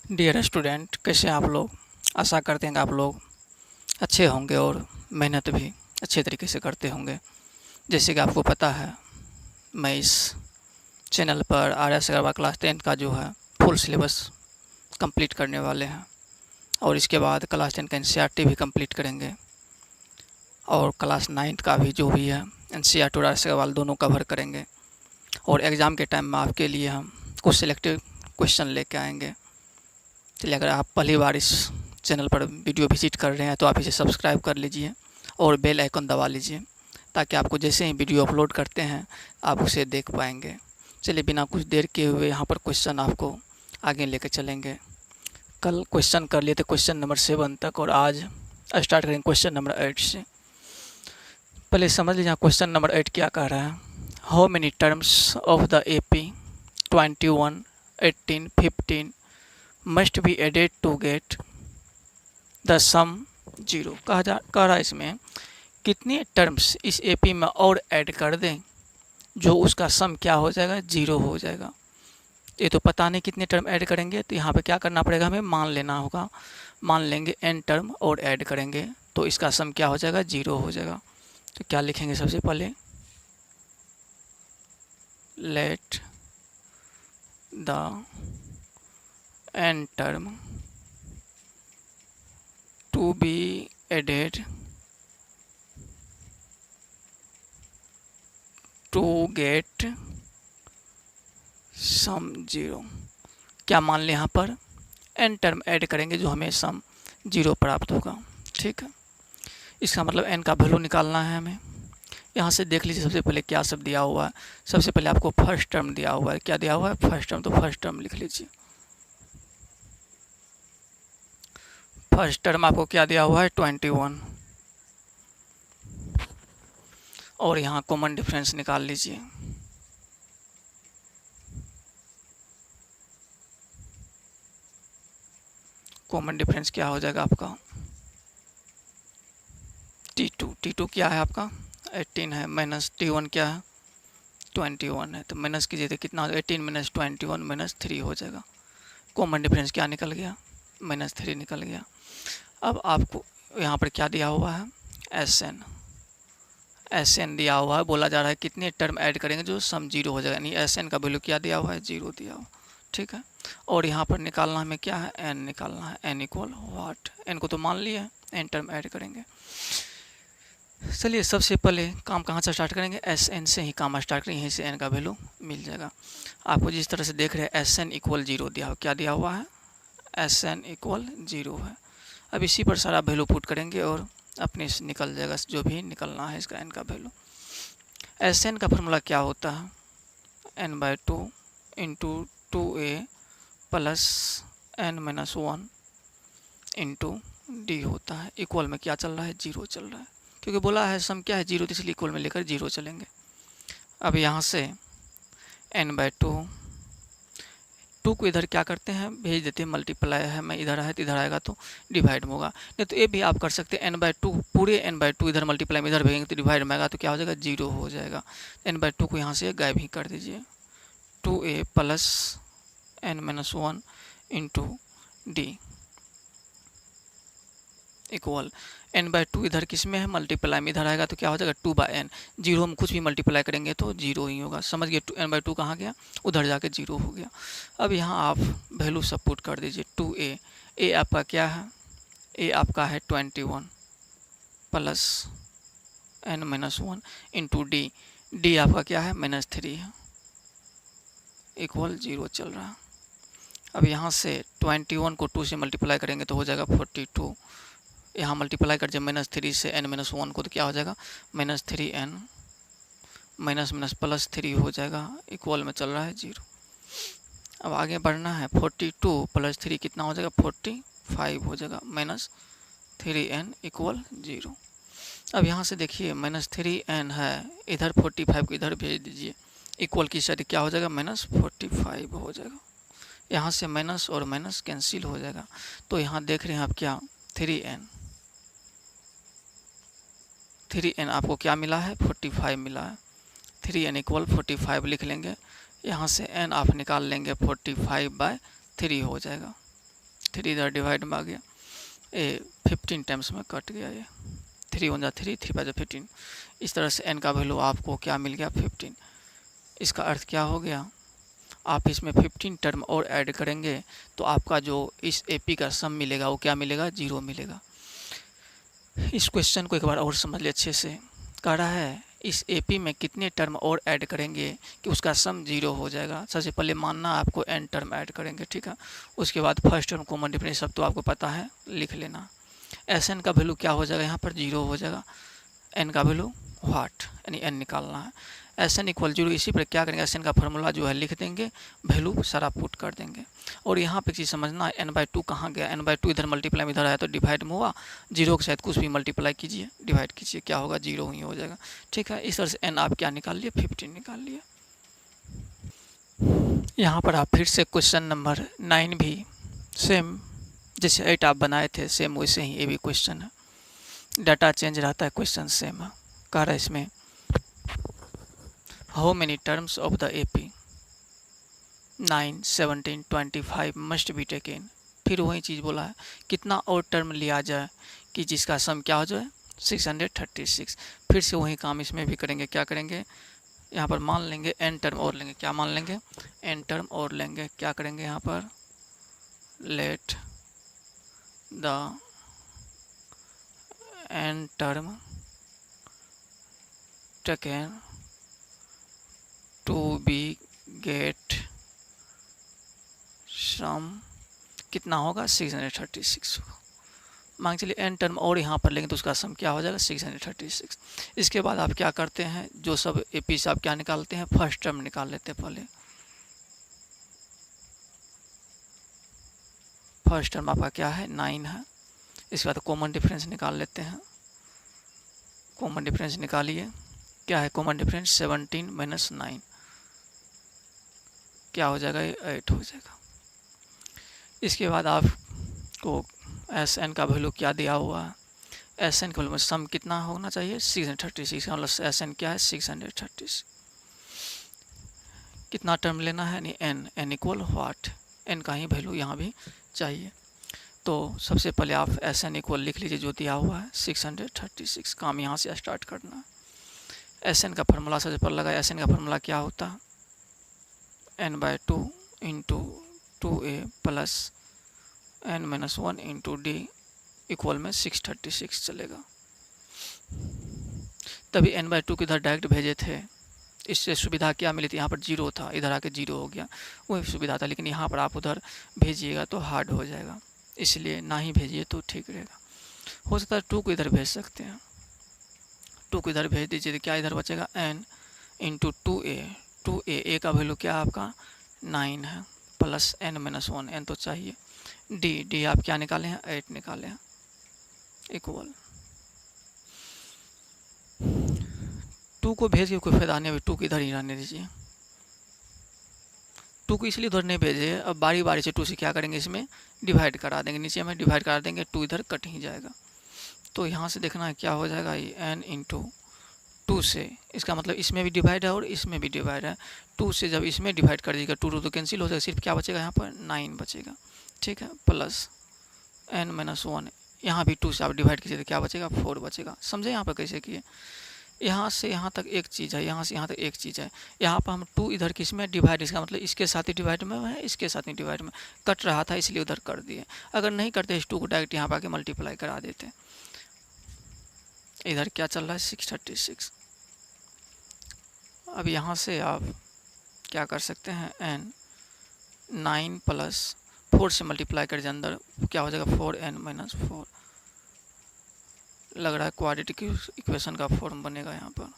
Dear student, कैसे हैं आप लोग। आशा करते हैं कि आप लोग अच्छे होंगे और मेहनत भी अच्छे तरीके से करते होंगे। जैसे कि आपको पता है, मैं इस चैनल पर RS अग्रवाल क्लास 10 का जो है फुल सिलेबस कंप्लीट करने वाले हैं और इसके बाद क्लास 10 का NCERT भी कंप्लीट करेंगे और क्लास 9 का भी जो भी है NCERT और RS अग्रवाल दोनों कवर करेंगे। और एग्ज़ाम के टाइम में आपके लिए हम कुछ सिलेक्टिव क्वेश्चन लेके आएंगे। चलिए, अगर आप पहली बार इस चैनल पर वीडियो विजिट कर रहे हैं तो आप इसे सब्सक्राइब कर लीजिए और बेल आइकन दबा लीजिए ताकि आपको जैसे ही वीडियो अपलोड करते हैं आप उसे देख पाएंगे। चलिए, बिना कुछ देर किए हुए यहाँ पर क्वेश्चन आपको आगे लेकर चलेंगे। कल क्वेश्चन कर लिए थे क्वेश्चन नंबर 7 तक और आज स्टार्ट करेंगे क्वेश्चन नंबर 8 से। पहले समझ लीजिए क्वेश्चन नंबर 8 क्या कह रहा है। How many terms of the AP 21, 18, 15 must be added to get the sum 0। कह रहा है इसमें कितने टर्म्स इस AP में और ऐड कर दें जो उसका सम क्या हो जाएगा, 0 हो जाएगा। ये तो पता नहीं कितने टर्म ऐड करेंगे, तो यहाँ पे क्या करना पड़ेगा, हमें मान लेना होगा। मान लेंगे n टर्म और ऐड करेंगे तो इसका सम क्या हो जाएगा, 0 हो जाएगा। तो क्या लिखेंगे, सबसे पहले late the n term to be added to get sum 0। क्या मान लें, यहाँ पर n टर्म ऐड करेंगे जो हमें सम 0 प्राप्त होगा। ठीक है, इसका मतलब n का वैल्यू निकालना है हमें। यहाँ से देख लीजिए सबसे पहले क्या सब दिया हुआ है। सबसे पहले आपको फर्स्ट टर्म दिया हुआ है। क्या दिया हुआ है, फर्स्ट टर्म। तो फर्स्ट टर्म लिख लीजिए। फर्स्ट टर्म आपको क्या दिया हुआ है, 21। और यहाँ कॉमन डिफरेंस निकाल लीजिए। कॉमन डिफरेंस क्या हो जाएगा आपका, T2। T2 क्या है आपका, 18 है, माइनस T1 क्या है, 21 है। तो माइनस कीजिए तो कितना, 18 माइनस 21 माइनस 3 हो जाएगा। कॉमन डिफरेंस क्या निकल गया, -3 निकल गया। अब आपको यहाँ पर क्या दिया हुआ है, SN दिया हुआ है। बोला जा रहा है कितने टर्म ऐड करेंगे जो सम 0 हो जाएगा, यानी SN का वैल्यू क्या दिया हुआ है, 0 दिया हुआ। ठीक है, और यहाँ पर निकालना हमें क्या है, n निकालना है। n इक्वल वाट, n को तो मान लिया है, n टर्म ऐड करेंगे। चलिए, सबसे पहले काम कहाँ से स्टार्ट करेंगे, SN से ही काम स्टार्ट करेंगे। यहीं से n का वैल्यू मिल जाएगा। आपको जिस तरह से देख रहे हैं SN इक्वल 0 दिया हुआ, क्या दिया हुआ है, SN इक्वल 0 है। अब इसी पर सारा वैल्यू पुट करेंगे और अपने से निकल जाएगा जो भी निकलना है इसका n का वैल्यू। SN का फॉर्मूला क्या होता है, n/2 into 2a plus n-1 into d होता है। इक्वल में क्या चल रहा है, 0 चल रहा है, क्योंकि बोला है सम क्या है, 0, तो इसलिए इक्वल में लेकर 0 चलेंगे। अब यहाँ से n/2 2 को इधर क्या करते हैं, भेज देते हैं, मल्टीप्लाई है, मैं इधर है तो इधर आएगा तो डिवाइड में होगा। नहीं तो ये भी आप कर सकते हैं, n/2 पूरे n/2 इधर मल्टीप्लाई में इधर भेजेंगे तो डिवाइड में आएगा, तो क्या हो जाएगा, 0 हो जाएगा। n/2 को यहाँ से गायब ही कर दीजिए। 2a plus n-1 into D equal n/2 इधर किस में है, मल्टीप्लाई में इधर आएगा तो क्या हो जाएगा, 2/n। 0 हम कुछ भी मल्टीप्लाई करेंगे तो 0 ही होगा। समझ गए, n/2 कहाँ गया, उधर जाके 0 हो गया। अब यहाँ आप वैल्यू सब पुट कर दीजिए। 2a, a आपका क्या है, a आपका है 21 प्लस n-1 इंटू डी आपका क्या है, -3 है, इक्वल 0 चल रहा है। अब यहाँ से 21 को 2 से मल्टीप्लाई करेंगे तो हो जाएगा 42। यहाँ मल्टीप्लाई कर जब -3 से n-1 को तो क्या हो जाएगा, -3n माइनस प्लस 3 हो जाएगा, इक्वल में चल रहा है 0। अब आगे बढ़ना है, 42 प्लस 3 कितना हो जाएगा, 45 हो जाएगा, -3n इक्वल 0। अब यहाँ से देखिए -3n है, इधर 45 को इधर भेज दीजिए, इक्वल की साइड क्या हो जाएगा, -45 हो जाएगा। यहाँ से माइनस और माइनस कैंसिल हो जाएगा। तो यहाँ देख रहे हैं आप क्या, 3n आपको क्या मिला है, 45 मिला है। 3n इक्वल 45 लिख लेंगे। यहाँ से n आप निकाल लेंगे, 45/3 हो जाएगा। 3 इधर डिवाइड में आ गया, ये 15 टाइम्स में कट गया, ये 3 1 जा 3, 3 5 जा 15। इस तरह से n का वैल्यू आपको क्या मिल गया 15। इसका अर्थ क्या हो गया, आप इसमें 15 टर्म और ऐड करेंगे तो आपका जो इस AP का सम मिलेगा वो क्या मिलेगा, 0 मिलेगा। इस क्वेश्चन को एक बार और समझ ले अच्छे से। कह रहा है इस AP में कितने टर्म और ऐड करेंगे कि उसका सम 0 हो जाएगा। सबसे पहले मानना आपको n टर्म ऐड करेंगे, ठीक है। उसके बाद फर्स्ट टर्म कॉमन डिफरेंस सब तो आपको पता है, लिख लेना। Sn का वैल्यू क्या हो जाएगा, यहाँ पर 0 हो जाएगा। n का वैल्यू व्हाट, यानी n निकालना है। Sn equal 0। इसी पर क्या करेंगे, Sn का फॉर्मूला जो है लिख देंगे, वैल्यू सारा पुट कर देंगे। और यहाँ पे चीज़ समझना है, n/2 कहाँ गया, n/2 इधर मल्टीप्लाई में इधर आया तो डिवाइड में हुआ, 0 के साथ कुछ भी मल्टीप्लाई कीजिए, डिवाइड कीजिए, क्या होगा 0 ही हो जाएगा, ठीक है। इस तरह से n आप क्या निकाल लिए, 15 निकाल लिए। यहाँ पर आप फिर से क्वेश्चन नंबर 9 भी सेम जैसे 8 आप बनाए थे सेम वैसे ही ये भी क्वेश्चन है। डाटा चेंज रहता है, क्वेश्चन सेम है। कह रहा है इसमें how many terms of the AP 9 17 25 must be taken. फिर वही चीज़ बोला है, कितना और टर्म लिया जाए कि जिसका सम क्या हो जाए 636। फिर से वही काम इसमें भी करेंगे। क्या करेंगे, यहाँ पर मान लेंगे n टर्म और लेंगे। क्या मान लेंगे, n टर्म और लेंगे। क्या करेंगे यहाँ पर, let the n term taken to be get sum कितना होगा 636 होगा। मान चलिए n टर्म और यहाँ पर लेंगे तो उसका सम क्या हो जाएगा 636। इसके बाद आप क्या करते हैं, जो सब AP से आप क्या निकालते हैं, फर्स्ट टर्म निकाल लेते हैं पहले। फर्स्ट टर्म आपका क्या है 9 है। इसके बाद कॉमन डिफरेंस निकाल लेते हैं। कॉमन डिफरेंस निकालिए, क्या है कॉमन डिफरेंस 17 - 9 क्या हो जाएगा, ये 8 हो जाएगा। इसके बाद आपको Sn का वैल्यू क्या दिया हुआ है, Sn का वैल्यू सम कितना होना चाहिए 636, मतलब Sn क्या है 636। कितना टर्म लेना है, यानी n इक्वल व्हाट, n का ही वैल्यू यहाँ भी चाहिए। तो सबसे पहले आप Sn इक्वल लिख लीजिए जो दिया हुआ है 636। काम यहाँ से स्टार्ट करना है। Sn का फार्मूला सबसे पहले लगा, Sn का फार्मूला क्या होता है, n/2 into 2a plus n-1 into d equal में 636 चलेगा। तभी n/2 को इधर डायरेक्ट भेजे थे, इससे सुविधा क्या मिली थी, यहाँ पर 0 था, इधर आके 0 हो गया, वही सुविधा था। लेकिन यहाँ पर आप उधर भेजिएगा तो हार्ड हो जाएगा, इसलिए ना ही भेजिए तो ठीक रहेगा। हो सकता है 2 को इधर भेज सकते हैं, 2 को इधर भेज दीजिए तो क्या इधर बचेगा n इंटू 2a। 2a का वैल्यू क्या आपका 9 है, प्लस n-1, n तो चाहिए, d आप क्या निकाले हैं 8 निकाले हैं, इक्वल 2 को भेज के कोई फायदा नहीं है, 2 को इधर ही रहने दीजिए। 2 को इसलिए उधर नहीं भेजे, अब बारी बारी से 2 से क्या करेंगे, इसमें डिवाइड करा देंगे, नीचे में डिवाइड करा देंगे, 2 इधर कट ही जाएगा। तो यहाँ से देखना है क्या हो जाएगा, ये n इंटू 2 से, इसका मतलब इसमें भी डिवाइड है और इसमें भी डिवाइड है। 2 से जब इसमें डिवाइड कर दीजिएगा 2 तो कैंसिल हो जाएगा, सिर्फ क्या बचेगा यहाँ पर 9 बचेगा, ठीक है, प्लस n-1। यहाँ भी 2 से आप डिवाइड कीजिए तो क्या बचेगा 4 बचेगा। समझे यहाँ पर कैसे किए, यहाँ से यहाँ तक एक चीज़ है, यहाँ से यहाँ तक एक चीज़ है। यहाँ पर हम 2 इधर किस में डिवाइड, इसका मतलब इसके साथ ही डिवाइड में है, इसके साथ ही डिवाइड में कट रहा था इसलिए उधर कर दिए। अगर नहीं करते इस 2 को डायरेक्ट यहाँ पर आके मल्टीप्लाई करा देते। इधर क्या चल रहा है 636। अब यहाँ से आप क्या कर सकते हैं, n 9 प्लस 4 से मल्टीप्लाई कर दिए, अंदर क्या हो जाएगा 4n-4। लग रहा है क्वाड्रेटिक इक्वेशन का फॉर्म बनेगा यहाँ पर।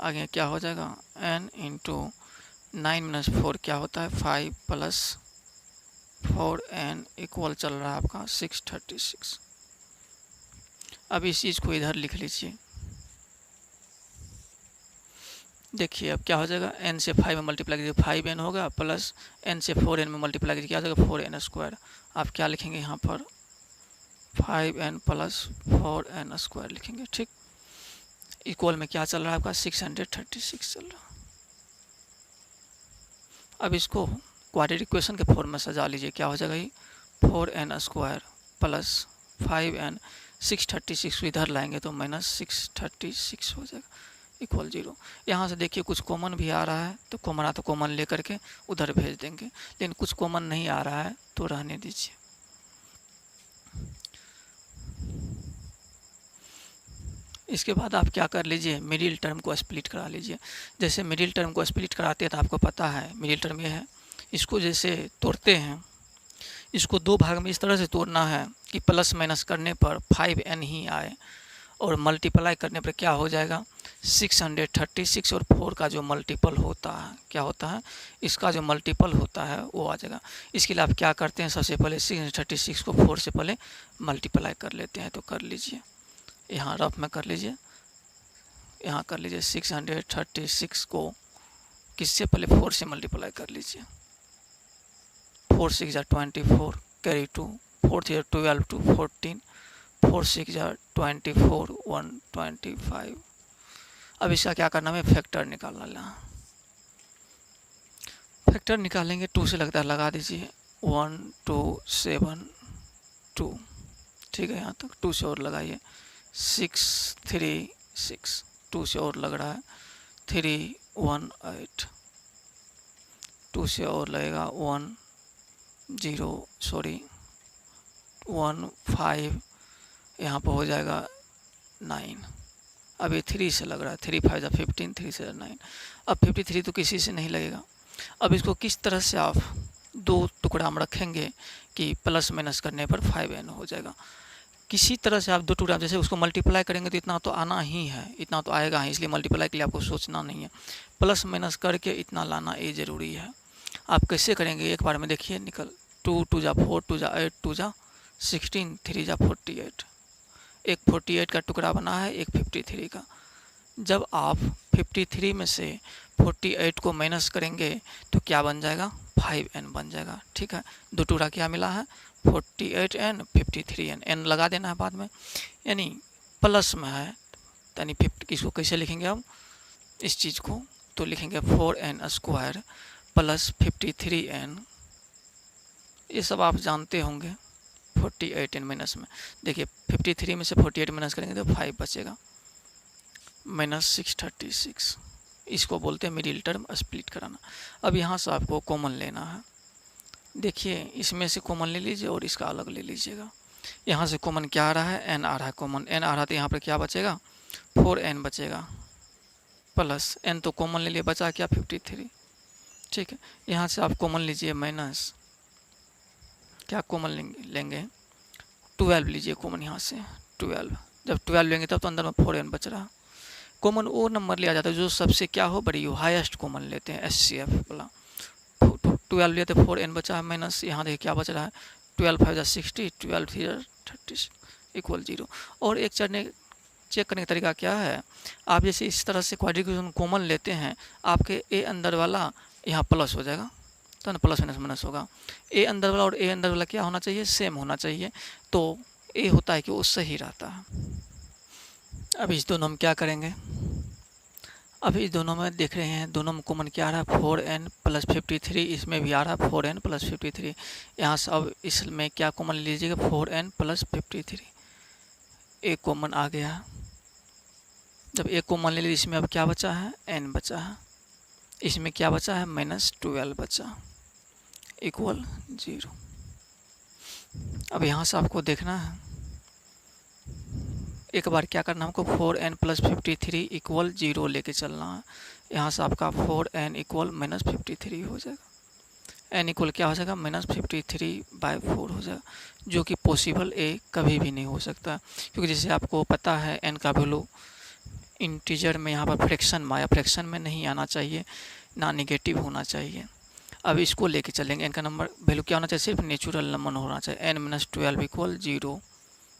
आगे क्या हो जाएगा, n इंटू 9 - 4 क्या होता है 5 प्लस 4n इक्वल चल रहा है आपका 636। अब इस चीज़ को इधर लिख लीजिए, देखिए अब क्या हो जाएगा, n से 5 में मल्टीप्लाई कीजिए 5n होगा, प्लस n से 4n में मल्टीप्लाई कीजिए क्या हो जाएगा 4n²। आप क्या लिखेंगे यहाँ पर 5n प्लस 4n² लिखेंगे, ठीक। इक्वल में क्या चल रहा है आपका 636 चल रहा। अब इसको क्वाड्रेटिक इक्वेशन के फॉर्म में सजा लीजिए, क्या हो जाएगा ये 4n² प्लस 5n 636 को इधर लाएंगे तो -636 हो जाएगा इक्वल 0। यहाँ से देखिए कुछ कॉमन भी आ रहा है तो कॉमन लेकर के उधर भेज देंगे, लेकिन कुछ कॉमन नहीं आ रहा है तो रहने दीजिए। इसके बाद आप क्या कर लीजिए, मिडिल टर्म को स्प्लिट करा लीजिए। जैसे मिडिल टर्म को स्प्लिट कराते हैं तो आपको पता है मिडिल टर्म ये है, इसको जैसे तोड़ते हैं, इसको दो भाग में इस तरह से तोड़ना है कि प्लस माइनस करने पर 5n ही आए और मल्टीप्लाई करने पर क्या हो जाएगा 636 और 4 का जो मल्टीपल होता है, क्या होता है, इसका जो मल्टीपल होता है वो आ जाएगा। इसके लिए आप क्या करते हैं, सबसे पहले 636 को 4 से पहले मल्टीप्लाई कर लेते हैं। तो कर लीजिए, यहाँ रफ में कर लीजिए, यहाँ कर लीजिए 636 को किससे पहले 4 से मल्टीप्लाई कर लीजिए। 4 6 24 कैरी 2, 4 3 12 2 14, 4 6 24 125। अब इसका क्या करना है, फैक्टर निकालना। फैक्टर निकालेंगे 2 से लगता है, लगा दीजिए 1 2 7 2, ठीक है। यहाँ तक 2 से और लगाइए 6 3 6, 2 से और लग रहा है 3 1 8, 2 से और लगेगा 1 5, यहाँ पर हो जाएगा 9। अब ये 3 से लग रहा है, 3 5 15, 3 से 9। अब 53 तो किसी से नहीं लगेगा। अब इसको किस तरह से आप दो टुकड़ा में रखेंगे कि प्लस माइनस करने पर 5n हो जाएगा। किसी तरह से आप दो टुकड़ा, जैसे उसको मल्टीप्लाई करेंगे तो इतना तो आना ही है, इतना तो आएगा ही, इसलिए मल्टीप्लाई के लिए आपको सोचना नहीं है, प्लस माइनस करके इतना लाना ये ज़रूरी है। आप कैसे करेंगे एक बार में देखिए, निकल 2 2 जा 4 2 जा 8 2 जा 16 3 जा 48, एक 48 का टुकड़ा बना है, एक 53 का। जब आप 53 में से 48 को माइनस करेंगे तो क्या बन जाएगा, 5n बन जाएगा, ठीक है। दो टुकड़ा क्या मिला है, 48n 53n, n लगा देना है बाद में, यानी प्लस में है, यानी 50। इसको कैसे लिखेंगे हम इस चीज़ को, तो लिखेंगे 4n² प्लस 53n, ये सब आप जानते होंगे। 48n माइनस में देखिए 53 में से 48 माइनस करेंगे तो 5 बचेगा, -636। इसको बोलते हैं मिडिल टर्म स्प्लिट कराना। अब यहाँ से आपको कॉमन लेना है, देखिए इसमें से कॉमन ले लीजिए और इसका अलग ले लीजिएगा। यहाँ से कॉमन क्या आ रहा है, n आ रहा है, कॉमन n आ रहा है, तो यहाँ पर क्या बचेगा 4n बचेगा, प्लस n तो कॉमन ले लिए, बचा क्या 53, ठीक है। यहाँ से आप कॉमन लीजिए माइनस, क्या कॉमन लेंगे 12 लीजिए कॉमन, यहाँ से 12, जब 12 लेंगे तब तो अंदर में 4n बच रहा। कॉमन वो नंबर लिया जाता है जो सबसे क्या हो, बड़ी हो, हाईएस्ट कॉमन लेते हैं, SCF वाला। 12 लिए तो 4n बचा है, माइनस यहाँ देखिए क्या बच रहा है, 12 5 60, 12 3 30 इक्वल 0। और एक चेक करने का तरीका क्या है, आप जैसे इस तरह से क्वाड्रिकेशन कॉमन लेते हैं, आपके ए अंदर वाला यहाँ प्लस हो जाएगा, तो ना प्लस माइनस माइनस होगा। ए अंदर वाला और ए अंदर वाला क्या होना चाहिए, सेम होना चाहिए, तो ए होता है कि वो सही रहता है। अब इस दोनों में क्या करेंगे, अब इस दोनों में देख रहे हैं, दोनों में कॉमन क्या आ रहा है 4n प्लस 53, इसमें भी आ रहा है 4n प्लस 53। यहाँ से अब इसमें क्या कॉमन ले लीजिएगा, 4n प्लस 53, एक कॉमन आ गया। जब एक कॉमन ले लीजिए, इसमें अब क्या बचा है, n बचा है, इसमें क्या बचा है, -12 बचा, इक्वल 0। अब यहाँ से आपको देखना है, एक बार क्या करना है हमको, 4n प्लस 53 इक्वल 0 लेके चलना है। यहाँ से आपका 4n इक्वल -53 हो जाएगा, n इक्वल क्या हो जाएगा, -53/4 हो जाएगा, जो कि पॉसिबल कभी भी नहीं हो सकता, क्योंकि जैसे आपको पता है n का वैल्यू इंटीजर में यहाँ पर फ्रैक्शन में आया, फ्रैक्शन में नहीं आना चाहिए, ना नेगेटिव होना चाहिए। अब इसको लेके चलेंगे, n का नंबर वैल्यू क्या होना चाहिए, सिर्फ नेचुरल नंबर होना चाहिए, n - 12 इक्वल 0,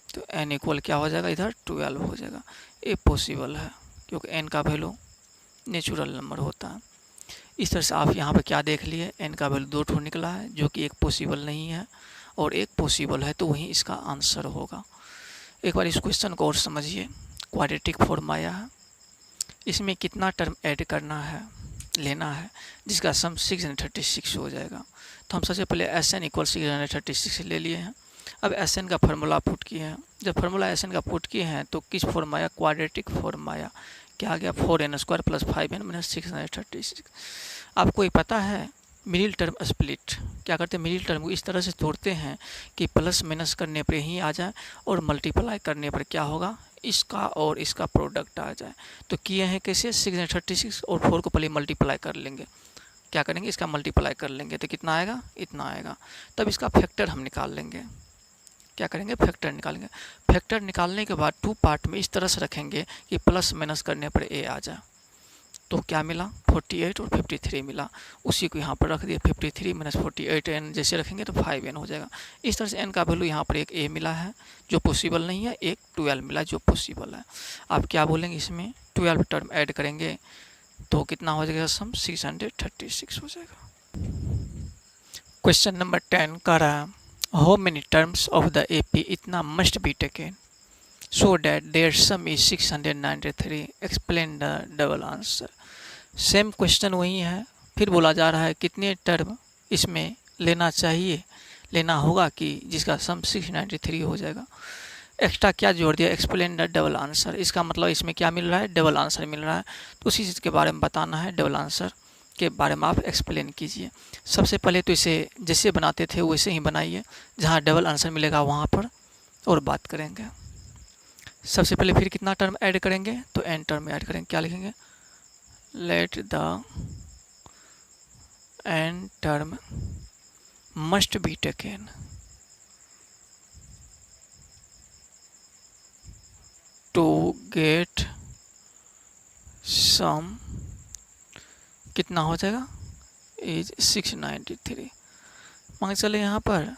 तो n इक्वल क्या हो जाएगा, इधर 12 हो जाएगा। ये पॉसिबल है क्योंकि n का वैल्यू नेचुरल नंबर होता है। इस तरह से आप यहाँ पर क्या देख लिए, n का वैल्यू 2 ठो निकला है, जो कि एक पॉसिबल नहीं है और एक पॉसिबल है, तो वहीं इसका आंसर होगा। एक बार इस क्वेश्चन को और समझिए, क्वाड्रेटिक फॉर्म आया है, इसमें कितना टर्म ऐड करना है, लेना है, जिसका सम 636 हो जाएगा। तो हम सबसे पहले Sn इक्वल 636 ले लिए हैं। अब Sn का फार्मूला पुट किए हैं। जब फार्मूला Sn का पुट किए हैं तो किस फॉर्म आया, क्वाड्रेटिक फॉर्म आया। क्या आ गया, 4n² प्लस 5n माइनस 636। आपको ये पता है मिडिल टर्म स्प्लिट क्या करते हैं, मिडिल टर्म को इस तरह से तोड़ते हैं कि प्लस माइनस करने पर ही आ जाए और मल्टीप्लाई करने पर क्या होगा, इसका और इसका प्रोडक्ट आ जाए। तो किए हैं कैसे, 636 और 4 को पहले मल्टीप्लाई कर लेंगे। क्या करेंगे, इसका मल्टीप्लाई कर लेंगे तो कितना आएगा, इतना आएगा। तब इसका फैक्टर हम निकाल लेंगे। क्या करेंगे, फैक्टर निकालेंगे। फैक्टर निकालने के बाद 2 पार्ट में इस तरह से रखेंगे कि प्लस माइनस करने पर a आ जाए। तो क्या मिला, 48 और 53 मिला। उसी को यहाँ पर रख दिया, 53 माइनस 48 n जैसे रखेंगे तो 5n हो जाएगा। इस तरह से n का वैल्यू यहाँ पर एक a मिला है जो पॉसिबल नहीं है, एक 12 मिला जो पॉसिबल है। आप क्या बोलेंगे, इसमें 12 टर्म ऐड करेंगे तो कितना हो जाएगा, सम 636 हो जाएगा। क्वेश्चन नंबर 10 कह रहा है, how many terms of the AP इतना must be taken so that their sum is 693, explain the double answer. Same question वही है, फिर बोला जा रहा है कितने टर्म इसमें लेना चाहिए, लेना होगा कि जिसका सम 693 हो जाएगा। एक्स्ट्रा क्या जोड़ दिया, एक्सप्लेन द डबल आंसर। इसका मतलब इसमें क्या मिल रहा है, डबल आंसर मिल रहा है। तो उसी चीज़ के बारे में बताना है, डबल आंसर के बारे में आप एक्सप्लेन कीजिए। सबसे पहले तो इसे जैसे बनाते थे वैसे ही बनाइए, जहाँ डबल आंसर मिलेगा वहाँ पर और बात करेंगे। सबसे पहले फिर कितना टर्म ऐड करेंगे, तो n टर्म ऐड करेंगे। क्या लिखेंगे, let the n term must be taken to get sum, कितना हो जाएगा, इज 693। मान चले यहाँ पर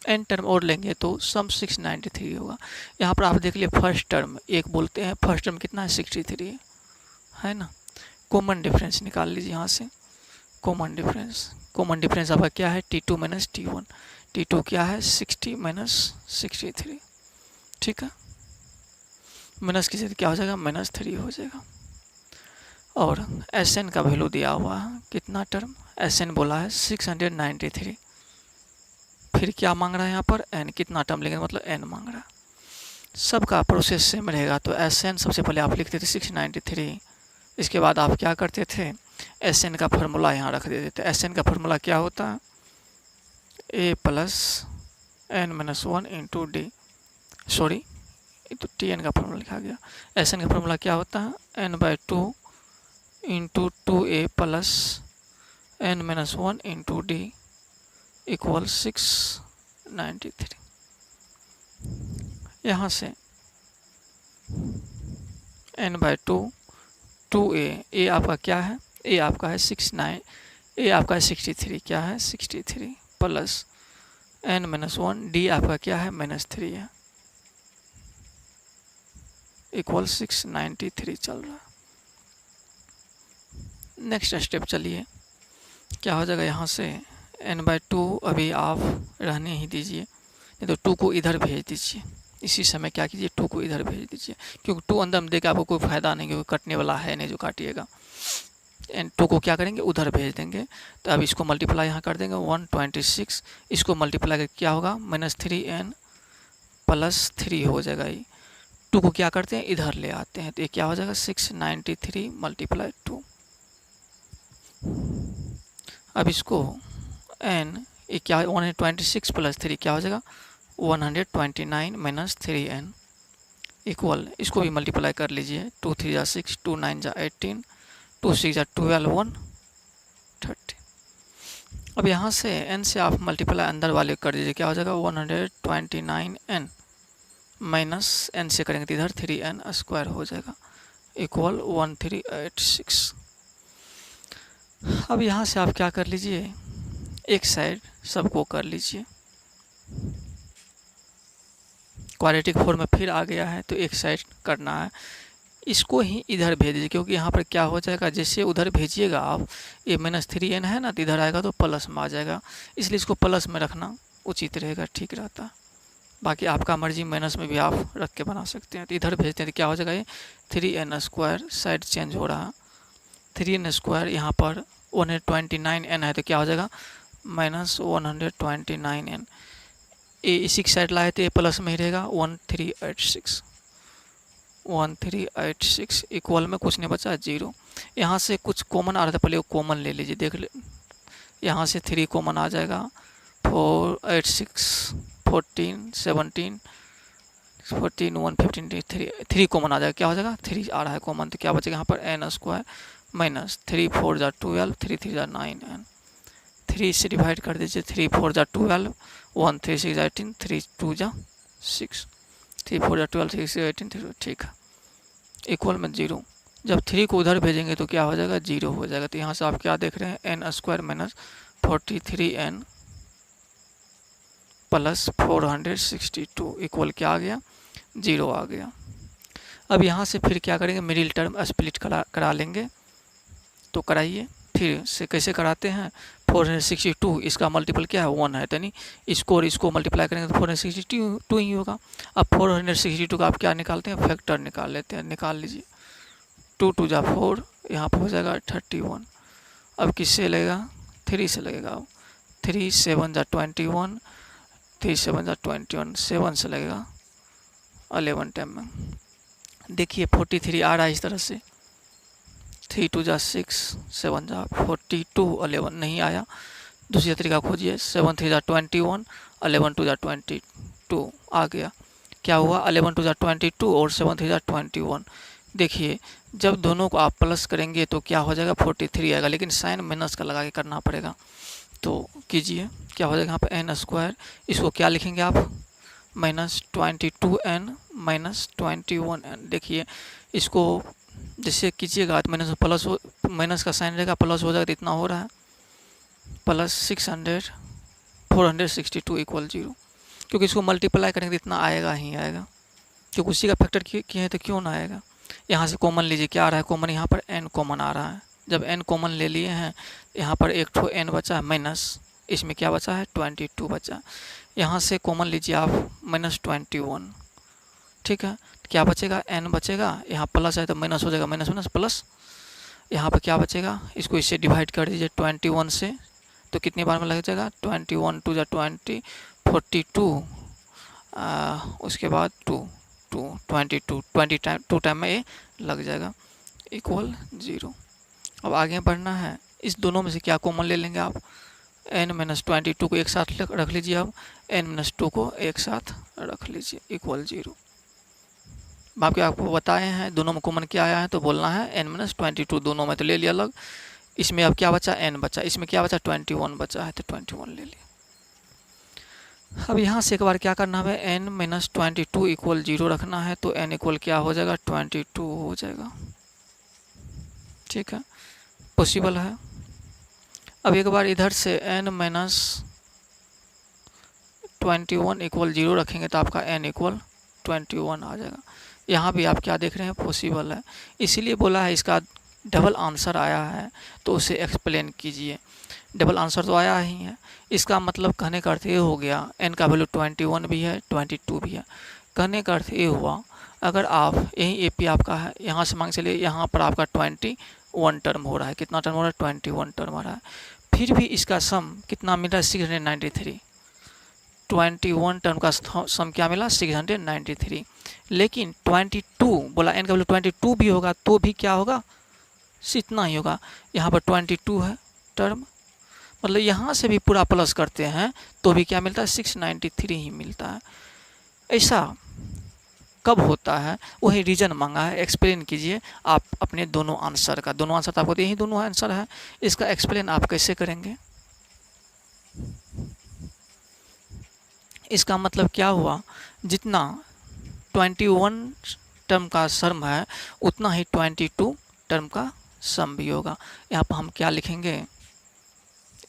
n टर्म और लेंगे तो सम 693 होगा। यहाँ पर आप देख लिए फर्स्ट टर्म एक बोलते हैं, फर्स्ट टर्म कितना है, 63 है ना। कॉमन डिफरेंस निकाल लीजिए यहाँ से, कॉमन डिफरेंस आपका क्या है, T2 माइनस T1। T2 क्या है, 60 माइनस 63, ठीक है। माइनस की जगह क्या हो जाएगा, -3 हो जाएगा। और Sn का वैल्यू दिया हुआ है, कितना टर्म, Sn बोला है 693। फिर क्या मांग रहा है यहाँ पर, n, कितना टर्म लेंगे मतलब n मांग रहा है। सबका प्रोसेस सेम रहेगा। तो Sn सबसे पहले आप लिखते थे 693, इसके बाद आप क्या करते थे, Sn का फार्मूला यहाँ रख देते थे। Sn का फार्मूला क्या होता है, a plus n minus 1 into D, sorry तो Tn का फार्मूला लिखा गया। Sn का फार्मूला क्या होता है, n/2 into 2a plus n minus 1 into D equal 693। यहाँ से n/2 2a आपका क्या है, a आपका है 63, क्या है 63 प्लस n माइनस 1 डी आपका क्या है -3 है, इक्वल 693 चल रहा है। नेक्स्ट स्टेप चलिए, क्या हो जाएगा, यहाँ से n/2 अभी आप रहने ही दीजिए, नहीं तो 2 को इधर भेज दीजिए। इसी समय क्या कीजिए, 2 को इधर भेज दीजिए, क्योंकि 2 अंदर में देकर आपको कोई फ़ायदा नहीं, क्योंकि कटने वाला है नहीं जो काटिएगा। 2 को क्या करेंगे, उधर भेज देंगे। तो अब इसको मल्टीप्लाई यहाँ कर देंगे 126, इसको मल्टीप्लाई करके क्या होगा, -3n प्लस 3 हो जाएगा। ये 2 को क्या करते हैं, इधर ले आते हैं, तो ये क्या हो जाएगा 693 मल्टीप्लाई 2। अब इसको n ये क्या, 126 प्लस 3 क्या हो जाएगा 129 माइनस 3n इक्वल, इसको भी मल्टीप्लाई कर लीजिए, 2 3 जा 6, 2 9 जा 18, 2 6 जा 12, 1 30। अब यहाँ से n से आप मल्टीप्लाई अंदर वाले कर दीजिए, क्या हो जाएगा 129n माइनस n से करेंगे तो इधर 3n स्क्वायर हो जाएगा इक्वल 1386। अब यहाँ से आप क्या कर लीजिए, एक साइड सबको कर लीजिए, क्वाड्रेटिक फॉर्म में फिर आ गया है तो एक साइड करना है। इसको ही इधर भेज दीजिए, क्योंकि यहाँ पर क्या हो जाएगा, जैसे उधर भेजिएगा आप, ये -3n है ना, तो इधर आएगा तो प्लस में आ जाएगा, इसलिए इसको प्लस में रखना उचित रहेगा, ठीक रहता है। बाकी आपका मर्जी, माइनस में भी आप रख के बना सकते हैं। तो इधर भेजते हैं तो क्या हो जाएगा, ये 3n स्क्वायर, साइड चेंज हो रहा है, 3n स्क्वायर यहाँ पर 129n है तो क्या हो जाएगा माइनस 129n। ए इसी की साइड लाए तो ए प्लस में ही रहेगा 1386 इक्वल में कुछ नहीं बचा 0। यहाँ से कुछ कॉमन आ रहा था, पहले वो कॉमन ले लीजिए, देख ले। यहाँ से 3 कॉमन आ जाएगा, 4 8 6 14 17 14 1 15 3 कॉमन आ जाएगा। क्या हो जाएगा 3 आ रहा है कॉमन, तो क्या बचेगा यहाँ पर n स्क्वायर माइनस 3 4 जा 12 3 3 जा 9n। 3 से डिवाइड कर दीजिए, 3 4 जा 12 1 3 6 18 3 2 जा 6 3 4 जा 12 3 6 18 3 ठीक है इक्वल में 0। जब 3 को उधर भेजेंगे तो क्या हो जाएगा 0 हो जाएगा। तो यहाँ से आप क्या देख रहे हैं n square minus 43n plus 462 equal क्या आ गया 0 आ गया। अब यहाँ से फिर क्या करेंगे मिडिल टर्म स्प्लिट करा लेंगे, तो कराइए। फिर से कैसे कराते हैं 462 इसका मल्टीपल क्या है 1 है, यानी इसको और इसको मल्टीप्लाई करेंगे तो 462 ही होगा। अब 462 का आप क्या निकालते हैं फैक्टर निकाल लेते हैं, निकाल लीजिए। 2 2 जा 4 यहाँ पर हो जाएगा 31। अब किससे लगेगा 3 से लगेगा। अब 3 7 जा 21 3 7 जा 21 7 से लगेगा 11 टाइम में। देखिए 43 आ रहा है इस तरह से, 3 2 जा 6 7 जा 42 11 नहीं आया। दूसरी तरीका खोजिए, 7 3 जा 21 11 2 जा 22 आ गया। क्या हुआ 11 2 जा 22 और 7 3 जा 21। देखिए जब दोनों को आप प्लस करेंगे तो क्या हो जाएगा 43 आएगा, लेकिन साइन माइनस का लगा के करना पड़ेगा। तो कीजिए क्या हो जाएगा यहाँ पर n स्क्वायर, इसको क्या लिखेंगे आप माइनस 22n माइनस 21n। देखिए इसको जैसे कीजिएगा तो माइनस प्लस हो, माइनस का साइन रहेगा प्लस हो जाएगा तो इतना हो रहा है प्लस 462 इक्वल 0। क्योंकि इसको मल्टीप्लाई करेंगे तो इतना आएगा ही आएगा, क्योंकि उसी का फैक्टर किए हैं तो क्यों ना आएगा। यहाँ से कॉमन लीजिए, क्या आ रहा है कॉमन, यहाँ पर n कॉमन आ रहा है। जब n कॉमन ले लिए हैं यहाँ पर एक ठो n बचा है माइनस, इसमें क्या बचा है 22 बचा। यहाँ से कॉमन लीजिए आप माइनस 21, ठीक है। क्या बचेगा n बचेगा, यहाँ प्लस है तो माइनस हो जाएगा, माइनस माइनस प्लस। यहाँ पर क्या बचेगा, इसको इससे डिवाइड कर दीजिए 21 से, तो कितनी बार में लग जाएगा 21 2 जा 20 42 उसके बाद 2 22 2 टाइम में ये लग जाएगा इक्वल 0। अब आगे बढ़ना है, इस दोनों में से क्या कॉमन ले लेंगे आप, n माइनस 22 को एक साथ रख लीजिए। अब n माइनस 2 को एक साथ रख लीजिए इक्वल 0। बाकी आपको बताए हैं दोनों में कॉमन क्या आया है, तो बोलना है n माइनस 22 दोनों में तो ले लिया अलग। इसमें अब क्या बचा n बचा, इसमें क्या बचा 21 बचा है तो 21 ले लिया। अब यहाँ से एक बार क्या करना है n माइनस 22 इक्वल 0 रखना है, तो n इक्वल क्या हो जाएगा 22 हो जाएगा, ठीक है पॉसिबल है। अब एक बार इधर से n माइनस 21 इक्वल 0 रखेंगे तो आपका n इक्वल 21 आ जाएगा। यहाँ भी आप क्या देख रहे हैं पॉसिबल है, इसीलिए बोला है इसका डबल आंसर आया है तो उसे एक्सप्लेन कीजिए। डबल आंसर तो आया ही है, इसका मतलब कहने का अर्थ ये हो गया n का वैल्यू 21 भी है 22 भी है। कहने का अर्थ ये हुआ अगर आप यही AP आपका है, यहाँ से मांग चलिए यहाँ पर आपका 21 टर्म हो रहा है, कितना टर्म हो रहा है 21 टर्म हो रहा है, फिर भी इसका सम कितना मिल रहा है 693। 21 टर्म का सम क्या मिला 693, लेकिन 22 बोला n का वैल्यू 22 भी होगा तो भी क्या होगा इतना ही होगा। यहाँ पर 22 है टर्म, मतलब यहाँ से भी पूरा प्लस करते हैं तो भी क्या मिलता है 693 ही मिलता है। ऐसा कब होता है, वही रीजन मांगा है, एक्सप्लेन कीजिए आप अपने दोनों आंसर का। दोनों आंसर तो आपको यही दोनों आंसर है, इसका एक्सप्लेन आप कैसे करेंगे। इसका मतलब क्या हुआ, जितना 21 टर्म का सम है उतना ही 22 टर्म का सम भी होगा। यहाँ पर हम क्या लिखेंगे,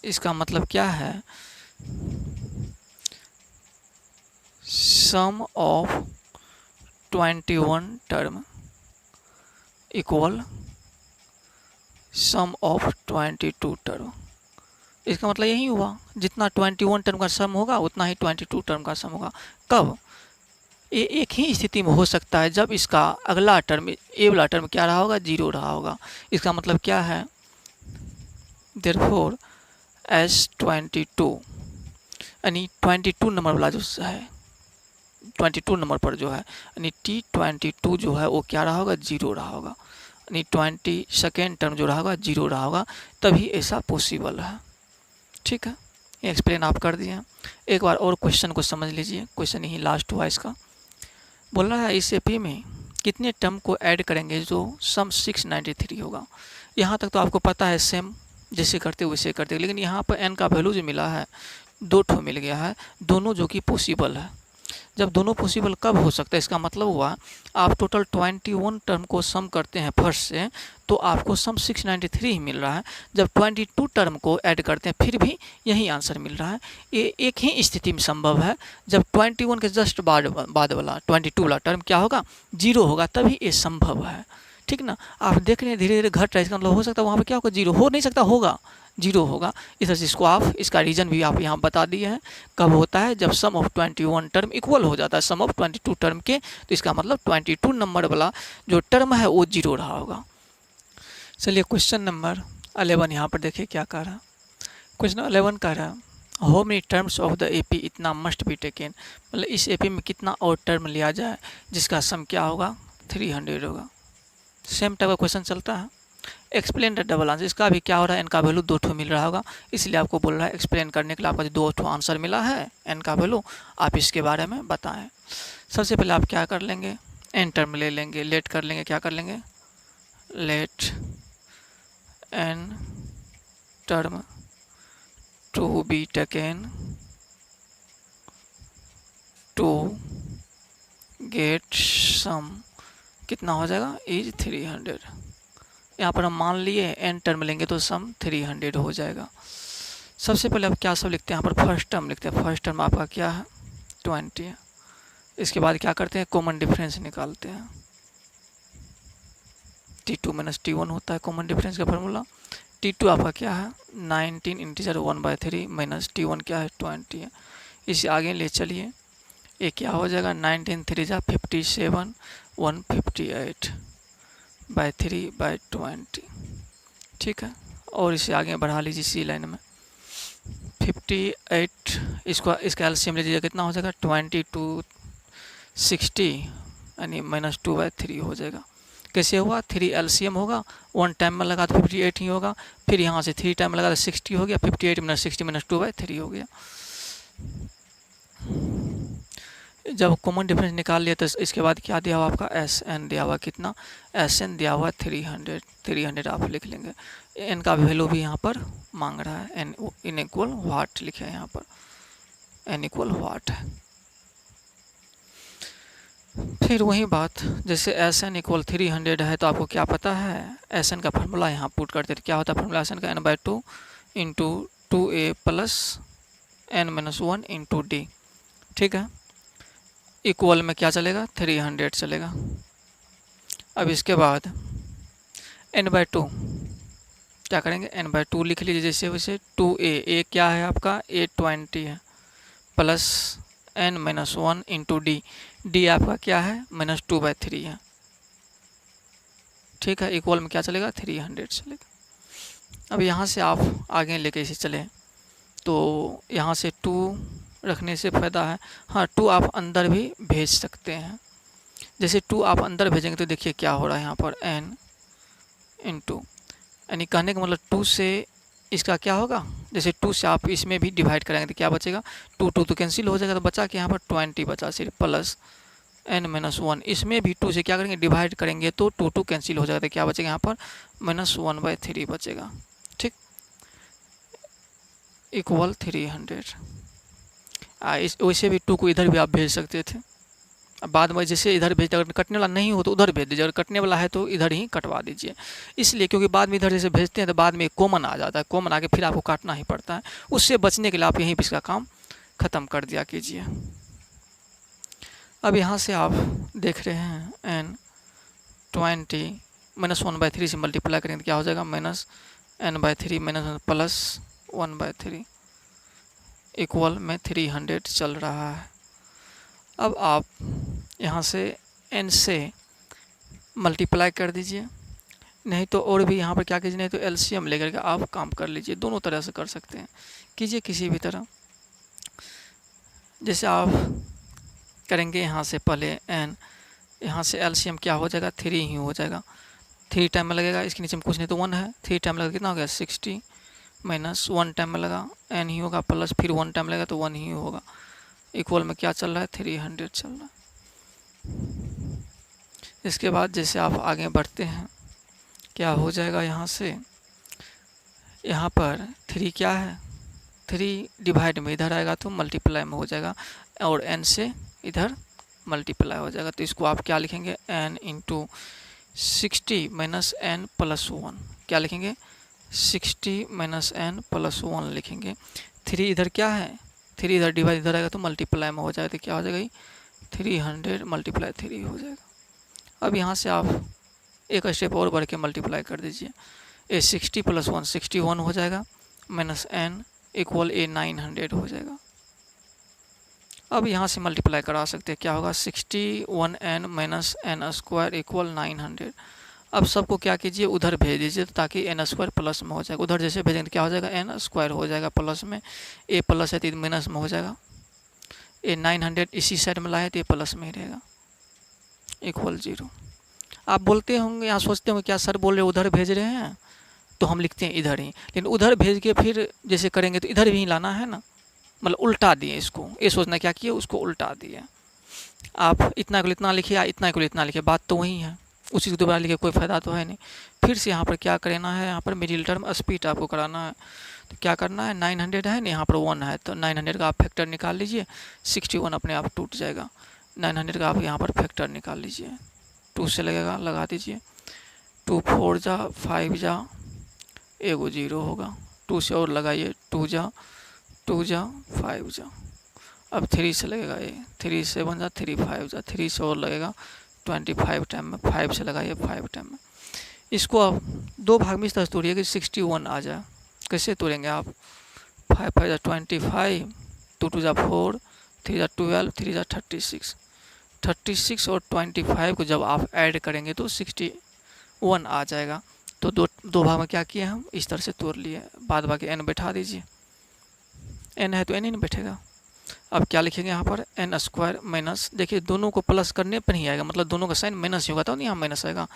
इसका मतलब क्या है sum of 21 term equal sum of 22 term. इसका मतलब यही हुआ जितना 21 टर्म का सम होगा उतना ही 22 टर्म का सम होगा। कब, ये एक ही स्थिति में हो सकता है जब इसका अगला टर्म ए वाला टर्म क्या रहा होगा 0 रहा होगा। इसका मतलब क्या है, देयरफॉर S22 यानी 22 नंबर वाला जो है 22 नंबर पर जो है यानी T22 जो है वो क्या रहा होगा, 0 रहा होगा, यानी 22nd टर्म जो रहा होगा 0 रहा होगा, तभी ऐसा पॉसिबल है। ठीक है, ये एक्सप्लेन आप कर दिए हैं। एक बार और क्वेश्चन को समझ लीजिए, क्वेश्चन यही लास्ट हुआ इसका। बोल रहा है इस एपी में कितने टर्म को ऐड करेंगे जो सम 693 होगा। यहाँ तक तो आपको पता है, सेम जैसे करते वैसे करते, लेकिन यहाँ पर n का वैल्यू जो मिला है 2 ठो मिल गया है, दोनों जो कि पॉसिबल है। जब दोनों पॉसिबल कब हो सकता है, इसका मतलब हुआ आप टोटल 21 टर्म को सम करते हैं फर्स्ट से, तो आपको सम 693 ही मिल रहा है। जब 22 टर्म को ऐड करते हैं फिर भी यही आंसर मिल रहा है। ये एक ही स्थिति में संभव है, जब 21 के जस्ट बाद वाला 22 वाला टर्म क्या होगा, 0 होगा, तभी ये संभव है। ठीक ना, आप देख रहे हैं धीरे धीरे घट रहा है, इसका मतलब हो सकता है वहाँ पर क्या होगा, 0 हो नहीं सकता, होगा 0 होगा। इस तरह से इसको आप, इसका रीजन भी आप यहाँ बता दिए हैं। कब होता है, जब सम ऑफ 21 टर्म इक्वल हो जाता है सम ऑफ 22 टर्म के, तो इसका मतलब 22 नंबर वाला जो टर्म है वो 0 रहा होगा। चलिए क्वेश्चन नंबर 11 यहाँ पर देखिए क्या कह रहा है। क्वेश्चन 11 कह रहा है how many terms of the AP इतना मस्ट बी टेकन, मतलब इस एपी में कितना और टर्म लिया जाए जिसका सम क्या होगा, 300 होगा। सेम टाइप का क्वेश्चन चलता है। एक्सप्लेन द डबल आंसर, इसका भी क्या हो रहा है, एन का वैल्यू 2 ठो मिल रहा होगा, इसलिए आपको बोल रहा है एक्सप्लेन करने के लिए आपका जो 2 ठो आंसर मिला है एन का वैल्यू, आप इसके बारे में बताएं। सबसे पहले आप क्या कर लेंगे, एन टर्म ले लेंगे, लेट कर लेंगे, क्या कर लेंगे, let n term to be taken to get sum, कितना हो जाएगा, इज 300। यहाँ पर हम मान लिए एन टर्म लेंगे तो सम 300 हो जाएगा। सबसे पहले अब क्या सब लिखते हैं, यहाँ पर फर्स्ट टर्म लिखते हैं। फर्स्ट टर्म आपका क्या है, 20 है। इसके बाद क्या करते हैं, कॉमन डिफरेंस निकालते हैं। T2 माइनस T1 होता है कॉमन डिफरेंस का फार्मूला। T2 आपका क्या है, 19 इंटीजर 1/3 माइनस T1 क्या है, 20 है। इसे आगे ले चलिए, ये क्या हो जाएगा, 19 3 जा 57 158/3/20। ठीक है, और इसे आगे बढ़ा लीजिए सी लाइन में, 58, इसका एलसीएम लीजिए, कितना हो जाएगा, 22 60 यानी -2/3 हो जाएगा। कैसे हुआ, 3 एलसीएम होगा, 1 टाइम में लगा तो 58 ही होगा, फिर यहाँ से 3 टाइम में लगा तो 60 हो गया, 58 - 60 -2/3 हो गया। जब कॉमन डिफरेंस निकाल लिया तो इसके बाद क्या दिया हुआ आपका, एस एन दिया हुआ, कितना, एस एन दिया हुआ 300 आप लिख लेंगे। एन का वैल्यू भी यहाँ पर मांग रहा है, एन इन इक्वल वाट लिखे हैं यहाँ पर, एन इक्वल वाट है। फिर वही बात, जैसे एस एन इक्वल 300 है तो आपको क्या पता है, एस एन का फार्मूला यहाँ पुट करते थे, क्या होता है फार्मूला एस एन का, n/2 into 2a plus n-1 into D. ठीक है, इक्वल में क्या चलेगा, 300 चलेगा। अब इसके बाद n/2 क्या करेंगे, n/2 लिख लीजिए जैसे वैसे, 2a क्या है आपका, a 20 है, plus n-1 into D, D आपका क्या है, -2/3 है। ठीक है, इक्वल में क्या चलेगा, 300 चलेगा। अब यहाँ से आप आगे लेके इसे चले तो यहाँ से 2 रखने से फ़ायदा है, हाँ 2 आप अंदर भी भेज सकते हैं। जैसे 2 आप अंदर भेजेंगे तो देखिए क्या हो रहा है यहाँ पर, n इंटू, यानी कहने का मतलब 2 से इसका क्या होगा, जैसे 2 से आप इसमें भी डिवाइड करेंगे तो क्या बचेगा, 2 तो कैंसिल हो जाएगा, तो बचा कि यहाँ पर 20 बचा सिर्फ, प्लस n-1, इसमें भी 2 से क्या करेंगे, डिवाइड करेंगे तो 2 कैंसिल हो जाएगा, तो क्या बचेगा यहाँ पर, -1/3 बचेगा। ठीक, इक्वल 300। वैसे भी 2 को इधर भी आप भेज सकते थे, अब बाद में जैसे इधर भेज, अगर कटने वाला नहीं हो तो उधर भेज दीजिए, अगर कटने वाला है तो इधर ही कटवा दीजिए। इसलिए क्योंकि बाद में इधर जैसे भेजते हैं तो बाद में कॉमन आ जाता है, कॉमन आके फिर आपको काटना ही पड़ता है। उससे बचने के लिए आप यहीं पर इसका काम ख़त्म कर दिया कीजिए। अब यहाँ से आप देख रहे हैं n20 -1/3 से मल्टीप्लाई करेंगे तो क्या हो जाएगा, -n/3 प्लस 1/3 इक्वल में 300 चल रहा है। अब आप यहाँ से n से मल्टीप्लाई कर दीजिए, नहीं तो और भी यहाँ पर क्या कीजिए, नहीं तो एलसीएम लेकर के आप काम कर लीजिए। दोनों तरह से कर सकते हैं, कीजिए किसी भी तरह। जैसे आप करेंगे यहाँ से पहले n, यहाँ से एलसीएम क्या हो जाएगा, 3 ही हो जाएगा। 3 टाइम में लगेगा, इसके नीचे में कुछ नहीं तो 1 है। 3 टाइम लगा कितना हो गया, 60 माइनस 1 टाइम में लगा n ही होगा, प्लस फिर 1 टाइम लगेगा तो 1 ही होगा। इक्वल में क्या चल रहा है, 300 चल रहा है। इसके बाद जैसे आप आगे बढ़ते हैं, क्या हो जाएगा, यहाँ से यहाँ पर 3 क्या है, 3 डिवाइड में इधर आएगा तो मल्टीप्लाई में हो जाएगा, और n से इधर मल्टीप्लाई हो जाएगा। तो इसको आप क्या लिखेंगे, n into 60 minus n plus 1, क्या लिखेंगे, 60 माइनस n प्लस 1 लिखेंगे। 3 इधर क्या है, 3 इधर डिवाइड इधर आएगा तो मल्टीप्लाई में हो जाएगा, तो क्या हो जाएगा, 300 मल्टीप्लाई 3 हो जाएगा। अब यहाँ से आप एक स्टेप और बढ़ के मल्टीप्लाई कर दीजिए। ए 60 प्लस 1 61 हो जाएगा, माइनस n इक्वल ए 900 हो जाएगा। अब यहाँ से मल्टीप्लाई करा सकते हैं, क्या होगा, 61n minus n square equal 900। अब सबको क्या कीजिए, उधर भेज दीजिए ताकि n स्क्वायर प्लस में हो जाएगा। उधर जैसे भेजेंगे तो क्या हो जाएगा, n स्क्वायर हो जाएगा प्लस में, ए प्लस है तो माइनस में हो जाएगा। ए 900 इसी साइड में लाए तो ये प्लस में ही रहेगा, इक्वल 0। आप बोलते होंगे, यहाँ सोचते होंगे क्या सर बोल रहे उधर भेज रहे हैं, तो हम लिखते हैं इधर ही। लेकिन उधर भेज के फिर जैसे करेंगे तो इधर भी लाना है ना, मतलब उल्टा दिए इसको। ये सोचना क्या किए, उसको उल्टा दिए। आप इतना को इतना लिखिए या इतना को इतना लिखिए, बात तो वही है। उसी को दोबारा लिखे कोई फ़ायदा तो है नहीं। फिर से यहाँ पर क्या करना है, यहाँ पर मिडिल टर्म स्पीड आपको कराना है। तो क्या करना है, 900 है ना, यहाँ पर 1 है तो 900 का आप फैक्टर निकाल लीजिए, 61 अपने आप टूट जाएगा। 900 का आप यहाँ पर फैक्टर निकाल लीजिए, 2 से लगेगा, लगा दीजिए। 2 4 जा 5 जा, एगो 0 होगा। 2 से और लगाइए, 2 जा 5 जा। अब 3 से लगेगा, ये 3 7 जा 3 5 जा, 3 से और लगेगा 25 टाइम में, 5 से लगाइए 5 टाइम में। इसको आप 2 भाग में इस तरह से तोड़िए कि 61 आ जाए। कैसे तोड़ेंगे आप, 5 5 जा 25, 2 2 जा 4, 3 जा 12, 3 जा 36। 36 और 25 को जब आप ऐड करेंगे तो 61 आ जाएगा। तो दो भाग में क्या किए हम, इस तरह से तोड़ लिए। बाद बाकी n बैठा दीजिए, n है तो n ही नहीं बैठेगा। अब क्या लिखेंगे यहाँ पर, n स्क्वायर माइनस, देखिए दोनों को प्लस करने पर ही आएगा, मतलब दोनों का साइन माइनस ही होगा, तो यहाँ माइनस आएगा।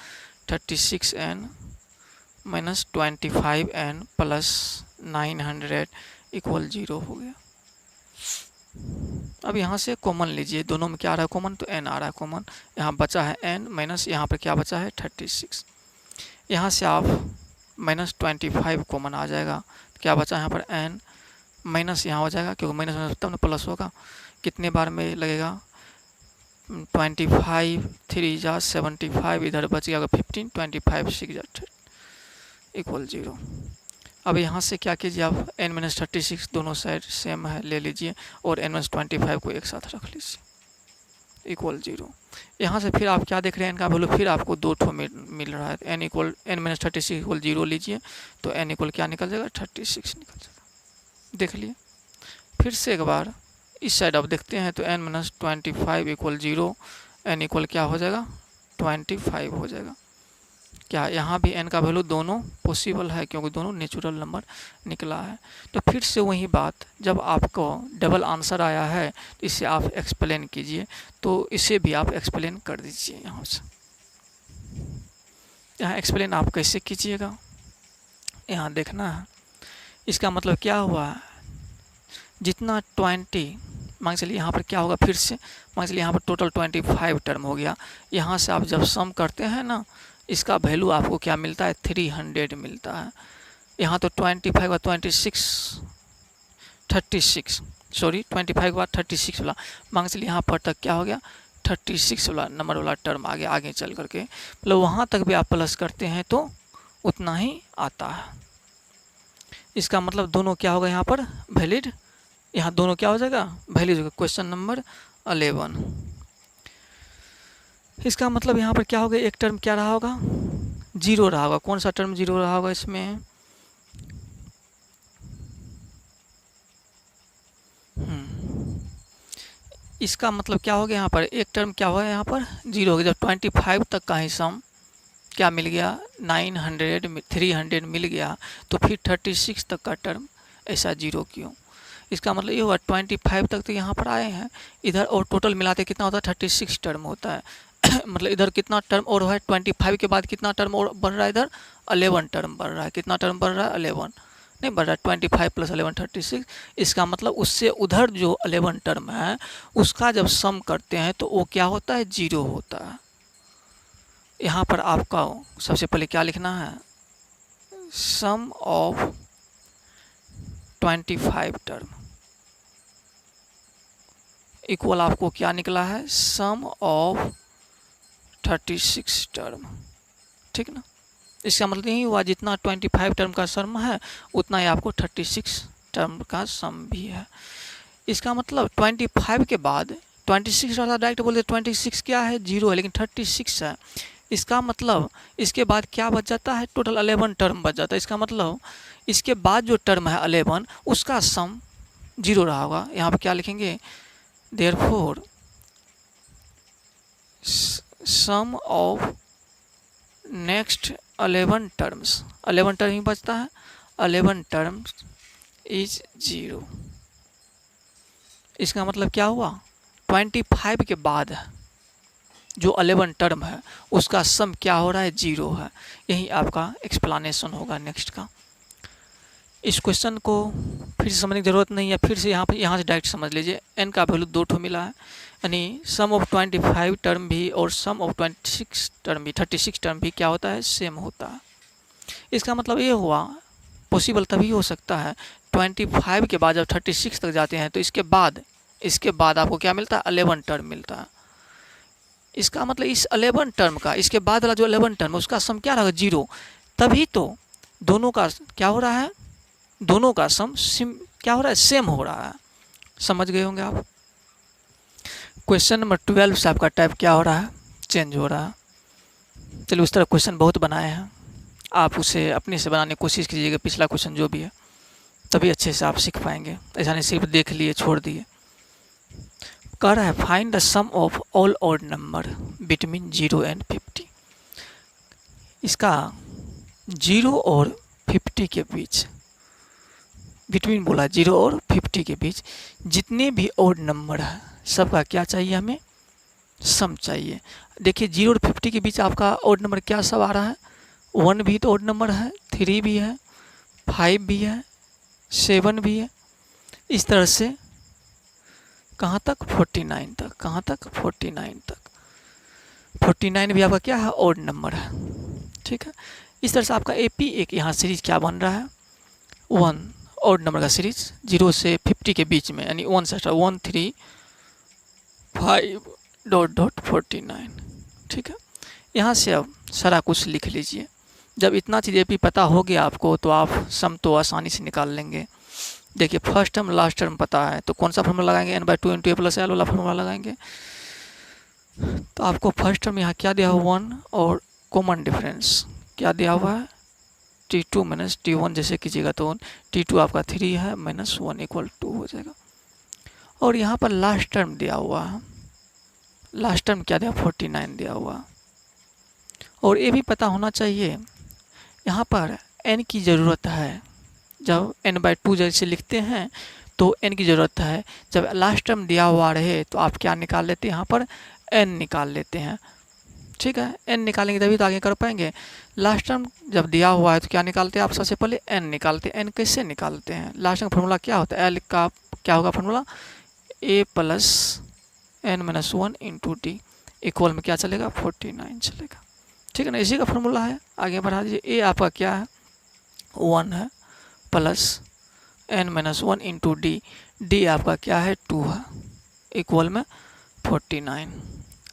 36n minus 25n plus 900 equal 0 हो गया। अब यहाँ से कॉमन लीजिए, दोनों में क्या आ रहा है कॉमन, तो n आ रहा है कॉमन। यहाँ बचा है n माइनस, यहाँ पर क्या बचा है 36। यहाँ से आप माइनस 25 कॉमन आ जाएगा, क्या बचा यहाँ पर n माइनस, यहाँ हो जाएगा क्योंकि माइनस तब ना प्लस होगा। कितने बार में लगेगा, 25 3 जा 75, इधर बच गया 15, 25 6 जा इक्वल 0। अब यहाँ से क्या कीजिए आप, n माइनस 36 दोनों साइड सेम है ले लीजिए, और n माइनस 25 को एक साथ रख लीजिए, इक्वल 0। यहाँ से फिर आप क्या देख रहे हैं, n का वैल्यू फिर आपको 2 ठो मिल रहा है। n माइनस 36 इक्वल 0 लीजिए तो n इक्वल क्या निकल जाएगा, 36 निकल जाएगा। देख लिए। फिर से एक बार इस साइड आप देखते हैं तो n minus 25 equal 0, n equal क्या हो जाएगा, 25 हो जाएगा। क्या यहाँ भी n का वैल्यू दोनों पॉसिबल है, क्योंकि दोनों नेचुरल नंबर निकला है। तो फिर से वही बात, जब आपको डबल आंसर आया है तो इसे आप एक्सप्लेन कीजिए, तो इसे भी आप एक्सप्लेन कर दीजिए। यहाँ से यहाँ एक्सप्लेन आप कैसे कीजिएगा, यहाँ देखना है। इसका मतलब क्या हुआ, जितना 20 मान चलिए यहाँ पर क्या होगा, फिर से मान चलिए यहाँ पर टोटल 25 टर्म हो गया। यहाँ से आप जब सम करते हैं ना, इसका वैल्यू आपको क्या मिलता है, 300 मिलता है। यहाँ तो 25 का 36 सॉरी 25 के बाद 36 वाला, मान चलिए यहाँ पर तक क्या हो गया, 36 वाला नंबर वाला टर्म आगे चल करके, मतलब वहाँ तक भी आप प्लस करते हैं तो उतना ही आता है। इसका मतलब दोनों क्या होगा यहाँ पर वैलिड, यहाँ दोनों क्या हो जाएगा वैलिड होगा। क्वेश्चन नंबर 11, इसका मतलब यहाँ पर क्या होगा, एक टर्म क्या रहा होगा, 0 रहा होगा। कौन सा टर्म 0 रहा होगा इसमें, इसका मतलब क्या हो गया, यहाँ पर एक टर्म क्या होगा, यहाँ पर 0 हो गया। जब 25 तक का ही सम क्या मिल गया 900 300 मिल गया, तो फिर 36 तक का टर्म ऐसा जीरो क्यों? इसका मतलब ये हुआ 25 तक तो यहाँ पर आए हैं इधर, और टोटल मिलाते कितना होता है 36 टर्म होता है मतलब इधर कितना टर्म और है 25 के बाद कितना टर्म और बढ़ रहा है, इधर 11 टर्म बढ़ रहा है। कितना टर्म बढ़ रहा है? 11 नहीं बढ़ रहा है, 25 + 11 36। इसका मतलब उससे उधर जो 11 टर्म है उसका जब सम करते हैं तो वो क्या होता है? जीरो होता है। यहाँ पर आपका सबसे पहले क्या लिखना है? सम ऑफ 25 टर्म इक्वल आपको क्या निकला है? Sum of 36 term. ठीक ना? इसका मतलब यही हुआ जितना 25 टर्म का सम है उतना ही आपको 36 टर्म का सम भी है। इसका मतलब 25 के बाद 26 रहता, डायरेक्ट बोलते 26 क्या है? जीरो है, लेकिन 36 है। इसका मतलब इसके बाद क्या बच जाता है? टोटल 11 टर्म बच जाता है। इसका मतलब इसके बाद जो टर्म है 11 उसका सम जीरो रहा होगा। यहाँ पर क्या लिखेंगे? Therefore sum of next 11 terms, 11 term ही बचता है, 11 टर्म्स इज जीरो। इसका मतलब क्या हुआ? 25 के बाद जो 11 टर्म है उसका सम क्या हो रहा है? जीरो है। यही आपका एक्सप्लेनेशन होगा नेक्स्ट का। इस क्वेश्चन को फिर से समझने की ज़रूरत नहीं है, फिर से यहाँ से डायरेक्ट समझ लीजिए। n का वैल्यू 2 ठो मिला है, यानी सम ऑफ 25 टर्म भी और सम ऑफ 36 टर्म भी क्या होता है? सेम होता है। इसका मतलब ये हुआ पॉसिबल तभी हो सकता है 25 के बाद जब 36 तक जाते हैं तो इसके बाद आपको क्या मिलता है? 11 टर्म मिलता है। इसका मतलब इस 11 टर्म का इसके बाद वाला जो 11 टर्म उसका सम क्या रहेगा? जीरो। तभी तो दोनों का क्या हो रहा है? दोनों का सम क्या हो रहा है? सेम हो रहा है। समझ गए होंगे आप। क्वेश्चन नंबर 12 से आपका टाइप क्या हो रहा है? चेंज हो रहा है। चलिए, उस तरह क्वेश्चन बहुत बनाए हैं, आप उसे अपने से बनाने की कोशिश कीजिएगा, पिछला क्वेश्चन जो भी है, तभी अच्छे से आप सीख पाएंगे। ऐसा नहीं सिर्फ देख लिए छोड़ दिए। कह रहा है find the sum of all odd number between 0 and 50। इसका 0 और 50 के बीच, बिटवीन बोला 0 और 50 के बीच जितने भी ऑड नंबर है सबका क्या चाहिए? हमें सम चाहिए। देखिए 0 और 50 के बीच आपका ऑड नंबर क्या सब आ रहा है? 1 भी तो ऑड नंबर है, 3 भी है, 5 भी है, 7 भी है। इस तरह से कहाँ तक? 49 तक। कहाँ तक? 49 तक। 49 भी आपका क्या है? ऑड नंबर है। ठीक है। इस तरह से आपका AP एक यहाँ सीरीज क्या बन रहा है? 1 ऑड नंबर का सीरीज 0 से 50 के बीच में, यानी 1 से 1 3 5 ... 49। ठीक है। यहाँ से अब सारा कुछ लिख लीजिए। जब इतना चीज़ AP पता हो गया आपको तो आप सम तो आसानी से निकाल लेंगे। देखिए फर्स्ट टर्म लास्ट टर्म पता है तो कौन सा फॉर्मूला लगाएंगे? n/2 × a + l वाला फॉर्मूला लगाएंगे। तो आपको फर्स्ट टर्म यहाँ क्या दिया हुआ? 1 और कॉमन डिफरेंस क्या दिया हुआ है? T2 - T1 जैसे कीजिएगा तो T2 आपका 3 है, -1 = 2 हो जाएगा। और यहाँ पर लास्ट टर्म दिया हुआ है। लास्ट टर्म क्या दिया? 49 दिया हुआ। और ये भी पता होना चाहिए यहाँ पर n की ज़रूरत है। जब n/2 जैसे लिखते हैं तो n की ज़रूरत है। जब लास्ट टर्म दिया हुआ रहे तो आप क्या निकाल लेते हैं? यहाँ पर n निकाल लेते हैं। ठीक है। n निकालेंगे तभी तो आगे कर पाएंगे। लास्ट टर्म जब दिया हुआ है तो क्या निकालते हैं आप? सबसे पहले n निकालते हैं। n कैसे निकालते हैं? लास्ट टर्म का फॉर्मूला क्या होता है? l का क्या होगा formula? a + n-1 × d equal में क्या चलेगा? 49 चलेगा। ठीक है ना। इसी का फॉर्मूला है। आगे बढ़ा दीजिए। a आपका क्या है? 1 है + n-1 × d, d आपका क्या है? 2 है, इक्वल में 49।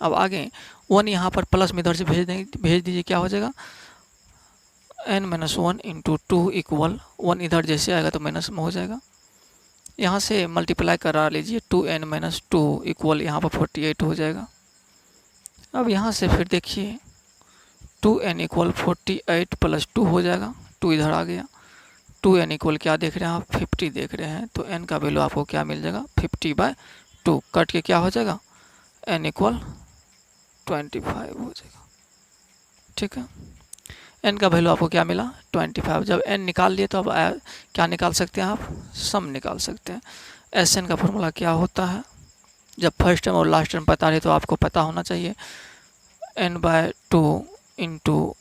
अब आगे 1 यहाँ पर प्लस में इधर से भेज दीजिए। क्या हो जाएगा? n-1 × 2 इक्वल 1 इधर जैसे आएगा तो माइनस में हो जाएगा। यहाँ से मल्टीप्लाई करा लीजिए। 2n - 2 इक्वल यहाँ पर 48 हो जाएगा। अब यहाँ से फिर देखिए 2n = 48 + 2 हो जाएगा। 2 इधर आ गया। 2n इक्वल क्या देख रहे हैं आप? 50 देख रहे हैं। तो n का वैल्यू आपको क्या मिल जाएगा? 50/2 कट के क्या हो जाएगा? n = 25 हो जाएगा। ठीक है। n का वैल्यू आपको क्या मिला 25। जब n निकाल लिए तो अब क्या निकाल सकते हैं आप, सम निकाल सकते हैं। Sn का फॉर्मूला क्या होता है, जब फर्स्ट टर्म और लास्ट टर्म पता रहे तो आपको पता होना चाहिए n/2 into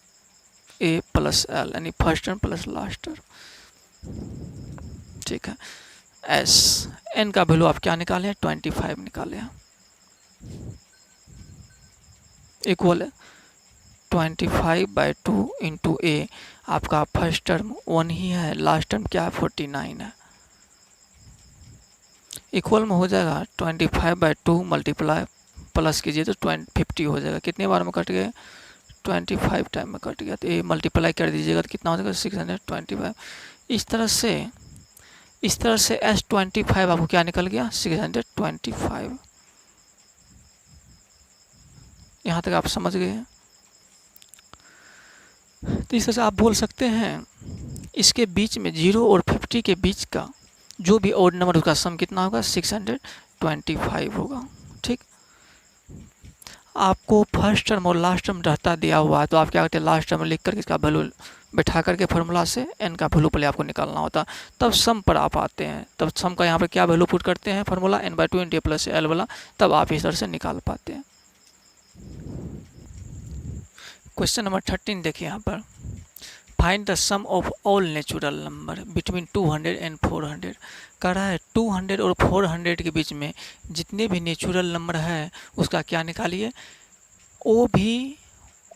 a plus l, यानी first term plus last term. ठीक है। s n का वैल्यू आप क्या निकाले हैं 25 निकाले हैं, इक्वल 25/2 इंटू a। आपका फर्स्ट टर्म 1 ही है, लास्ट टर्म क्या है 49 है, इक्वल में हो जाएगा 25/2 मल्टीप्लाई प्लस कीजिए तो 50 हो जाएगा। कितने बार में कट गए 25 टाइम में कट गया, तो ये मल्टीप्लाई कर दीजिएगा तो कितना हो जाएगा 625। इस तरह से S25 आपको क्या निकल गया 625। यहाँ तक आप समझ गए हैं। तो इस तरह से आप बोल सकते हैं इसके बीच में 0 और 50 के बीच का जो भी ऑड नंबर उसका सम कितना होगा 625 होगा। ठीक, आपको फर्स्ट टर्म और लास्ट टर्म रहता दिया हुआ है तो आप क्या करते हैं लास्ट टर्म लिख करके इसका वैल्यू बैठा करके फार्मूला से n का वैल्यू पहले आपको निकालना होता, तब सम पर आप आते हैं। तब सम का यहाँ पर क्या वैल्यू पुट करते हैं formula n/2 into plus l वाला, तब आप इस तरह से निकाल पाते हैं। क्वेश्चन नंबर 13 देखिए यहाँ पर, find the sum of all natural number between 200 and 400। कह रहा है 200 और 400 के बीच में जितने भी नेचुरल नंबर है उसका क्या निकालिए,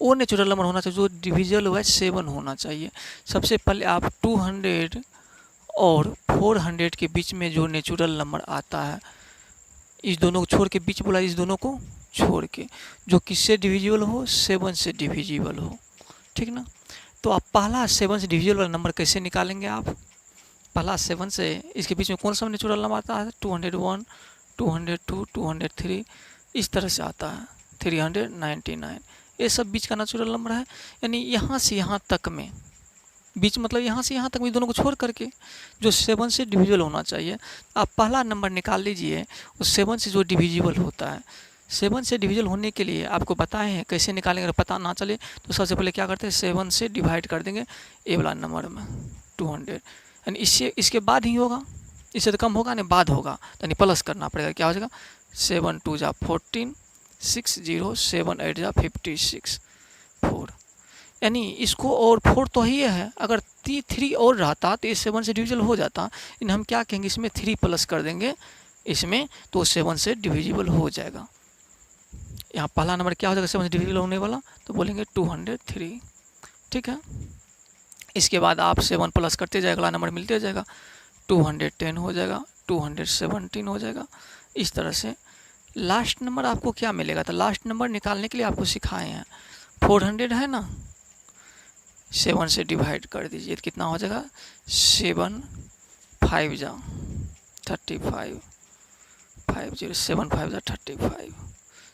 वो नेचुरल नंबर होना चाहिए जो डिविजिबल हुआ 7 होना चाहिए। सबसे पहले आप 200 और 400 के बीच में जो नेचुरल नंबर आता है, इस दोनों को छोड़ के, बीच बोला इस दोनों को छोड़ के, जो किससे डिविजिबल हो 7 से डिविजिबल हो। ठीक ना, तो आप पहला 7 से डिविजिबल वाला नंबर कैसे निकालेंगे, आप पहला 7 से इसके बीच में कौन सा नेचुरल नंबर आता है 201, 202, 203, इस तरह से आता है 399, ये सब बीच का नेचुरल नंबर है। यानी यहाँ से यहाँ तक में, बीच मतलब यहाँ से यहाँ तक में दोनों को छोड़ करके जो 7 से डिविजिबल होना चाहिए, आप पहला नंबर निकाल लीजिए उस 7 से जो डिविजिबल होता है। 7 से डिविजिबल होने के लिए आपको बताए हैं कैसे निकालेंगे, अगर पता ना चले तो सबसे पहले क्या करते हैं 7 से डिवाइड कर देंगे ए वाला नंबर में 200, यानी इसके बाद ही होगा, इससे तो कम होगा नहीं बाद होगा, यानी प्लस करना पड़ेगा। क्या हो जाएगा 7 2 जा 14, 6 0 7 8 जा 56 4, यानी इसको और 4 तो ही है, अगर 3 और रहता तो ये 7 से डिविजिबल हो जाता, इन हम क्या कहेंगे इसमें 3 प्लस कर देंगे इसमें, तो 7 से डिविजिबल हो जाएगा। यहाँ पहला नंबर क्या हो जाएगा 7 से डिविजिबल होने वाला, तो बोलेंगे 203। ठीक है, इसके बाद आप 7 प्लस करते जाएगा, अगला नंबर मिलते जाएगा, 210 हो जाएगा, 217 हो जाएगा। इस तरह से लास्ट नंबर आपको क्या मिलेगा, तो लास्ट नंबर निकालने के लिए आपको सिखाए हैं 400 है ना, 7 से डिवाइड कर दीजिए तो कितना हो जाएगा 7 5 जा 35, 50 7 5 जा 35,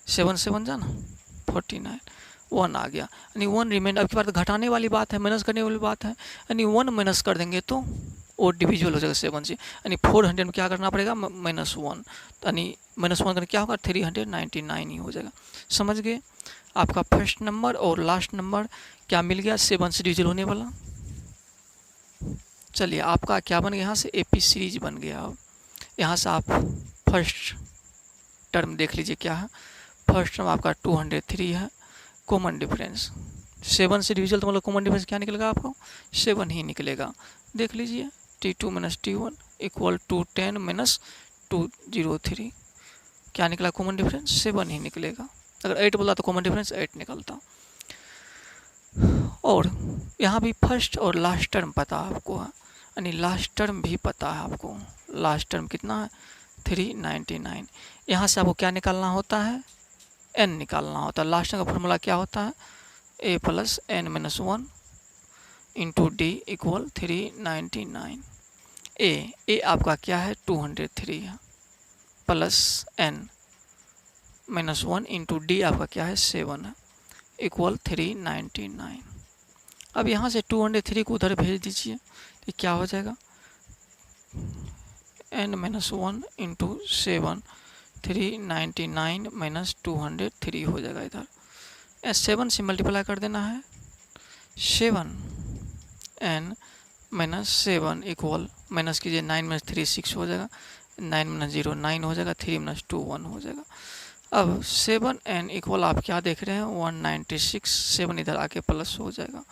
7 7 जा ना 49, 1 आ गया, यानी 1 रिमेंड। अब की बार घटाने वाली बात है, माइनस करने वाली बात है, यानी 1 माइनस कर देंगे तो वो डिविजिबल हो जाएगा 7 से, यानी 400 में क्या करना पड़ेगा -1, यानी -1 करके क्या होगा 399 ही हो जाएगा। समझ गए, आपका फर्स्ट नंबर और लास्ट नंबर क्या मिल गया 7 से डिविजिबल होने वाला। चलिए आपका क्या बन गया, यहाँ से एपी सीरीज बन गया। अब यहाँ से आप फर्स्ट टर्म देख लीजिए क्या है, फर्स्ट टर्म आपका 203 है, कॉमन डिफरेंस 7 से डिविजिबल, तो मतलब कॉमन डिफरेंस क्या निकलेगा आपको 7 ही निकलेगा। देख लीजिए T2 - T1 इक्वल टू 10 - 203, क्या निकला कॉमन डिफरेंस 7 ही निकलेगा। अगर 8 बोला तो कॉमन डिफरेंस 8 निकलता। और यहाँ भी फर्स्ट और लास्ट टर्म पता आपको है, यानी लास्ट टर्म भी पता है आपको, लास्ट टर्म कितना है 399। यहाँ से आपको क्या निकालना होता है n निकालना होता है। लास्ट टर्म का फॉर्मूला क्या होता है a + n - 1 into d equal 399। ए आपका क्या है 203 है, प्लस n - 1 इंटू d आपका क्या है 7 है, इक्वल 399। अब यहाँ से 203 को उधर भेज दीजिए तो क्या हो जाएगा n - 1 इंटू 7, 399 - 203 हो जाएगा। इधर 7 से मल्टीप्लाई कर देना है 7n माइनस 7 इक्वल, माइनस कीजिए 9 माइनस 3 6 हो जाएगा, 9 माइनस 0 9 हो जाएगा, 3 माइनस 2 1 हो जाएगा। अब 7n इक्वल आप क्या देख रहे हैं 196, 7 इधर आके प्लस हो जाएगा।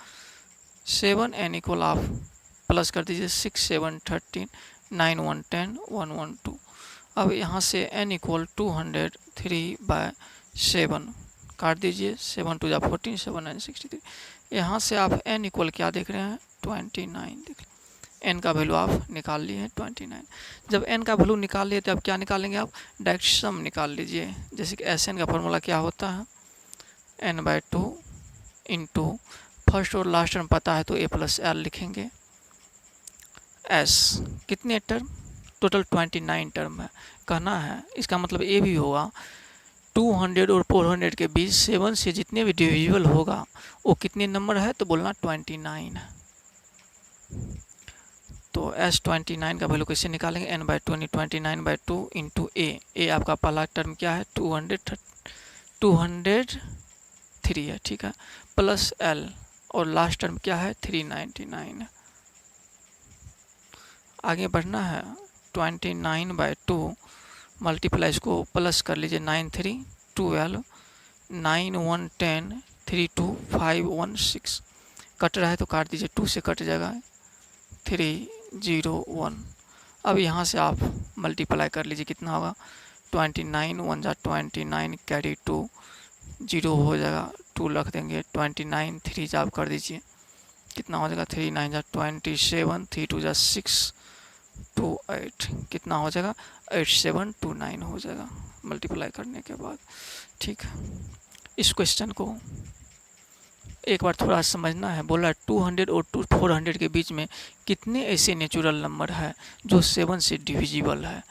7n इक्वल आप प्लस कर दीजिए 6 7 13 9 1 10 1 1 2। अब यहाँ से n इक्वल 203/7 काट दीजिए, 7 2 14 7 9 63। यहाँ से आप n इक्वल क्या देख रहे हैं 29 देख लें। n का वैल्यू आप निकाल लिए हैं 29। जब n का वैल्यू निकाल लिए तो अब क्या निकालेंगे आप, डायरेक्ट सम निकाल लीजिए। जैसे कि Sn का फॉर्मूला क्या होता है n/2 इंटू फर्स्ट और लास्ट टर्म पता है तो a + l लिखेंगे। s कितने टर्म, टोटल 29 टर्म है कहना है, इसका मतलब ये भी होगा 200 और 400 के बीच 7 से जितने भी डिविजिबल होगा वो कितने नंबर है, तो बोलना 29 है। तो S29 का वैल्यू कैसे निकालेंगे, n/2 29/2 इंटू a आपका पहला टर्म क्या है 203 है, ठीक है, प्लस l और लास्ट टर्म क्या है 399 है। आगे बढ़ना है 29/2 मल्टीप्लाई इसको प्लस कर लीजिए 9 3 12 9 1 10 3 2 5 1 6 कट रहा है तो काट दीजिए, 2 से कट जाएगा 3 0 1। अब यहाँ से आप मल्टीप्लाई कर लीजिए कितना होगा 29 1 जा 29 कैरी 2 0 हो जाएगा, 2 रख देंगे 29 3 जा आप कर दीजिए कितना हो जाएगा 3 9 जा 27 3 2 जा 6 2 8 कितना हो जाएगा 8729 हो जाएगा मल्टीप्लाई करने के बाद। ठीक है, इस क्वेश्चन को एक बार थोड़ा समझना है। बोला 200 और 400 के बीच में कितने ऐसे नेचुरल नंबर है जो 7 से डिविजिबल है।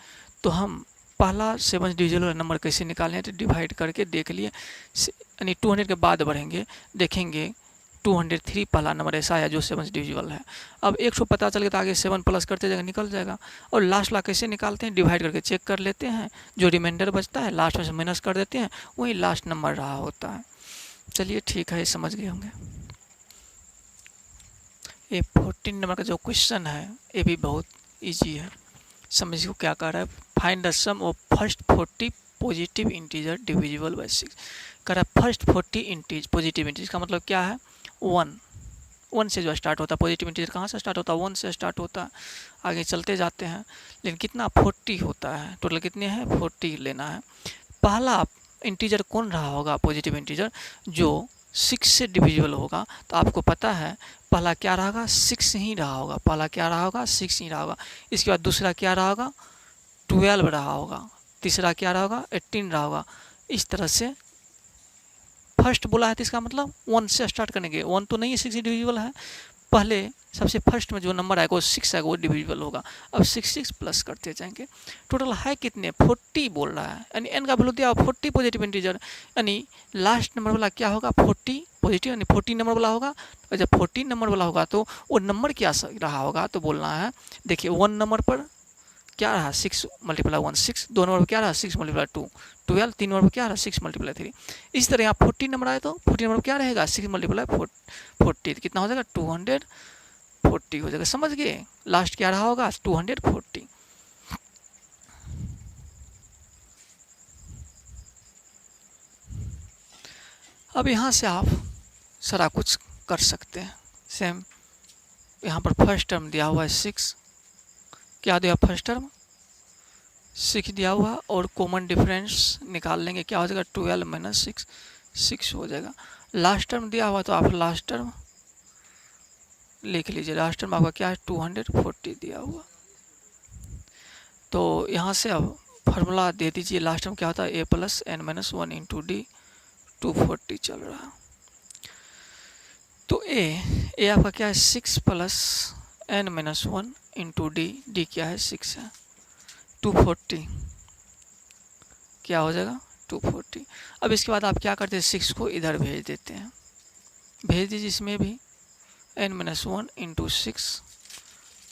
तो हम पहला 7 डिविजिबल नंबर कैसे निकालें, तो डिवाइड करके देख लिए, यानी 200 के बाद बढ़ेंगे, देखेंगे 203 पहला नंबर ऐसा है जो 7 से डिविजिबल है। अब 100 पता चल गया तो आगे 7 प्लस करते जाएगा निकल जाएगा। और लास्ट ला कैसे निकालते हैं, डिवाइड करके चेक कर लेते हैं, जो रिमाइंडर बचता है लास्ट में से माइनस कर देते हैं, वही लास्ट नंबर रहा होता है। चलिए ठीक है, ये समझ गए होंगे। ये 14 नंबर का जो क्वेश्चन है ये भी बहुत इजी है। समझिए क्या कर रहा है, find the sum of first 40 positive integer divisible by 6 कर रहा है। फर्स्ट 40 इंटीज पॉजिटिव इंटीज का मतलब क्या है 1 से जो स्टार्ट होता है। पॉजिटिव इंटीजर कहाँ से स्टार्ट होता है 1 से स्टार्ट होता है। आगे चलते जाते हैं, लेकिन कितना 40 होता है, टोटल कितने हैं 40 लेना है। पहला इंटीजर कौन रहा होगा पॉजिटिव इंटीजर जो 6 से डिविजिबल होगा, तो आपको पता है पहला क्या रहा होगा 6 ही रहा होगा। पहला क्या रहा होगा 6 ही रहा होगा। इसके बाद दूसरा क्या रहा होगा 12 रहा होगा। तीसरा क्या रहा होगा 18 रहा होगा। इस तरह से फर्स्ट बोला है तो इसका मतलब 1 से स्टार्ट करेंगे। 1 तो नहीं है 6 से डिविजिबल है, पहले सबसे फर्स्ट में जो नंबर आएगा वो 6 आएगा, वो डिविजिबल होगा। अब 6 प्लस करते जाएंगे। टोटल है कितने 40 बोल रहा है, यानी n का वैल्यू दिया 40 पॉजिटिव इंटीजर, यानी लास्ट नंबर वाला क्या होगा 40 पॉजिटिव, यानी 40 नंबर वाला होगा। और जब 40 नंबर वाला होगा तो वो नंबर क्या रहा होगा, तो बोलना है देखिए 1 नंबर पर क्या रहा 6 × 1 6, 2 नंबर पर क्या रहा 6 × 2 12, 3 नंबर पर क्या रहा 6 × 3। इस तरह यहाँ 40 नंबर आए तो 40 नंबर पर क्या रहेगा 6 × 40, कितना हो जाएगा 240 हो जाएगा। समझ गए, लास्ट क्या रहा होगा 240। अब यहाँ से आप सारा कुछ कर सकते हैं। सेम यहाँ पर फर्स्ट टर्म दिया हुआ है 6, क्या दिया फर्स्ट टर्म 6 दिया हुआ, और कॉमन डिफरेंस निकाल लेंगे, क्या हो जाएगा 12 - 6 6 हो जाएगा। लास्ट टर्म दिया हुआ तो आप लास्ट टर्म लिख लीजिए। लास्ट टर्म आपका क्या है 240 दिया हुआ। तो यहाँ से अब फार्मूला दे दीजिए। लास्ट टर्म क्या होता है a + n - 1 × d 240 चल रहा। तो a आपका क्या है 6 + n - 1 × d क्या है 6 है 240, क्या हो जाएगा 240। अब इसके बाद आप क्या करते हैं 6 को इधर भेज देते हैं, भेज दीजिए इसमें भी n - 1 × 6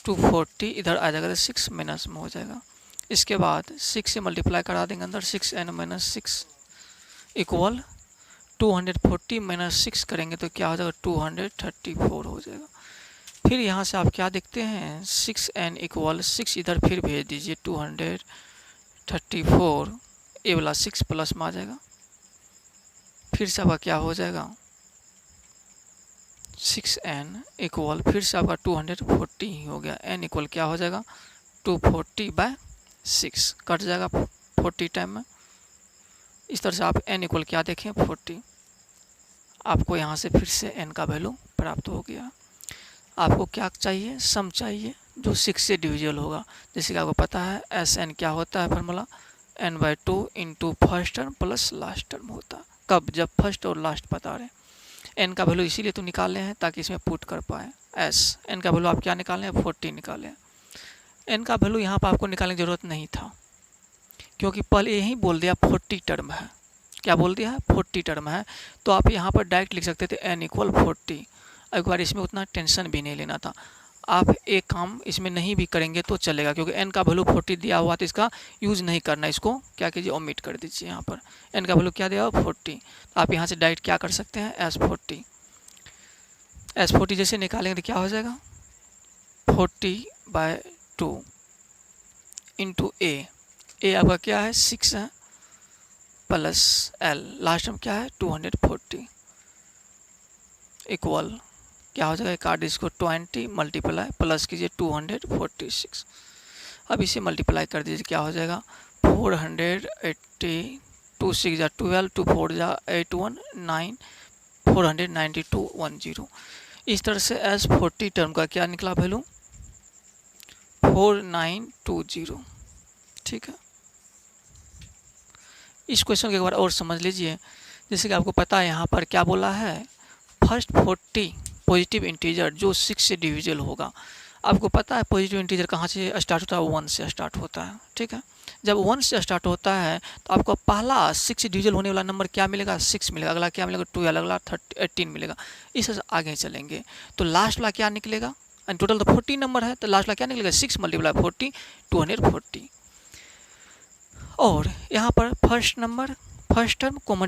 240 इधर आ जाएगा, 6 माइनस में हो जाएगा। इसके बाद 6 से मल्टीप्लाई करा देंगे अंदर 6n - 6 इक्वल 240 माइनस 6 करेंगे तो क्या हो जाएगा 234 हो जाएगा। फिर यहाँ से आप क्या देखते हैं 6n इक्वल 6 इधर फिर भेज दीजिए 234 ये वाला 6 प्लस में आ जाएगा। फिर से आपका क्या हो जाएगा 6n इक्वल फिर से आपका 240 ही हो गया। n इक्वल क्या हो जाएगा 240/6 कट जाएगा 40 टाइम में। इस तरह से आप n इक्वल क्या देखें 40। आपको यहाँ से फिर से n का वैल्यू प्राप्त हो गया। आपको क्या चाहिए सम चाहिए जो 6 से डिविजिबल होगा। जैसे कि आपको पता है Sn क्या होता है formula n/2 into first term plus last term होता है। कब जब फर्स्ट और लास्ट बता रहे हैं। n का वैल्यू इसीलिए तो निकाले हैं ताकि इसमें पुट कर पाए। n का वैल्यू आप क्या निकालें 40 निकालें। n का वैल्यू यहाँ पर आपको निकालने की ज़रूरत नहीं था क्योंकि पहले यही बोल दिया 40 टर्म है। क्या बोल दिया है 40 टर्म है। तो आप यहाँ पर डायरेक्ट लिख सकते थे n इक्वल 40। एक बार इसमें उतना टेंशन भी नहीं लेना था। आप एक काम इसमें नहीं भी करेंगे तो चलेगा क्योंकि n का वैल्यू 40 दिया हुआ तो इसका यूज़ नहीं करना। इसको क्या कीजिए ओमिट कर दीजिए। यहाँ पर n का वैल्यू क्या दिया हुआ 40। तो आप यहाँ से डायरेक्ट क्या कर सकते हैं S40 जैसे निकालेंगे तो क्या हो जाएगा 40/2 इंटू ए आपका क्या है 6 है प्लस l लास्ट में क्या है 240 इक्वल क्या हो जाएगा कार्ड इसको 20 मल्टीप्लाई प्लस कीजिए 246। अब इसे मल्टीप्लाई कर दीजिए क्या हो जाएगा 480 2 6 जा 12 2 4 जा 8 1 9 492 10। इस तरह से S40 टर्म का क्या निकला वैल्यू 4920। ठीक है। इस क्वेश्चन को एक बार और समझ लीजिए। जैसे कि आपको पता है यहाँ पर क्या बोला है फर्स्ट 40 पॉजिटिव इंटीजर जो 6 से डिविजिबल होगा। आपको पता है पॉजिटिव इंटीजर कहाँ से स्टार्ट होता है 1 से स्टार्ट होता है। ठीक है। जब 1 से स्टार्ट होता है तो आपको पहला 6 से डिविजिबल होने वाला नंबर क्या मिलेगा 6 मिलेगा। अगला क्या मिलेगा 12 अगला 18 मिलेगा। इस तरह से आगे चलेंगे तो लास्ट वाला क्या निकलेगा टोटल तो 40 नंबर है तो लास्ट वाला क्या निकलेगा 6 मल्टीप्लाई 40 240। और यहाँ पर फर्स्ट टर्म को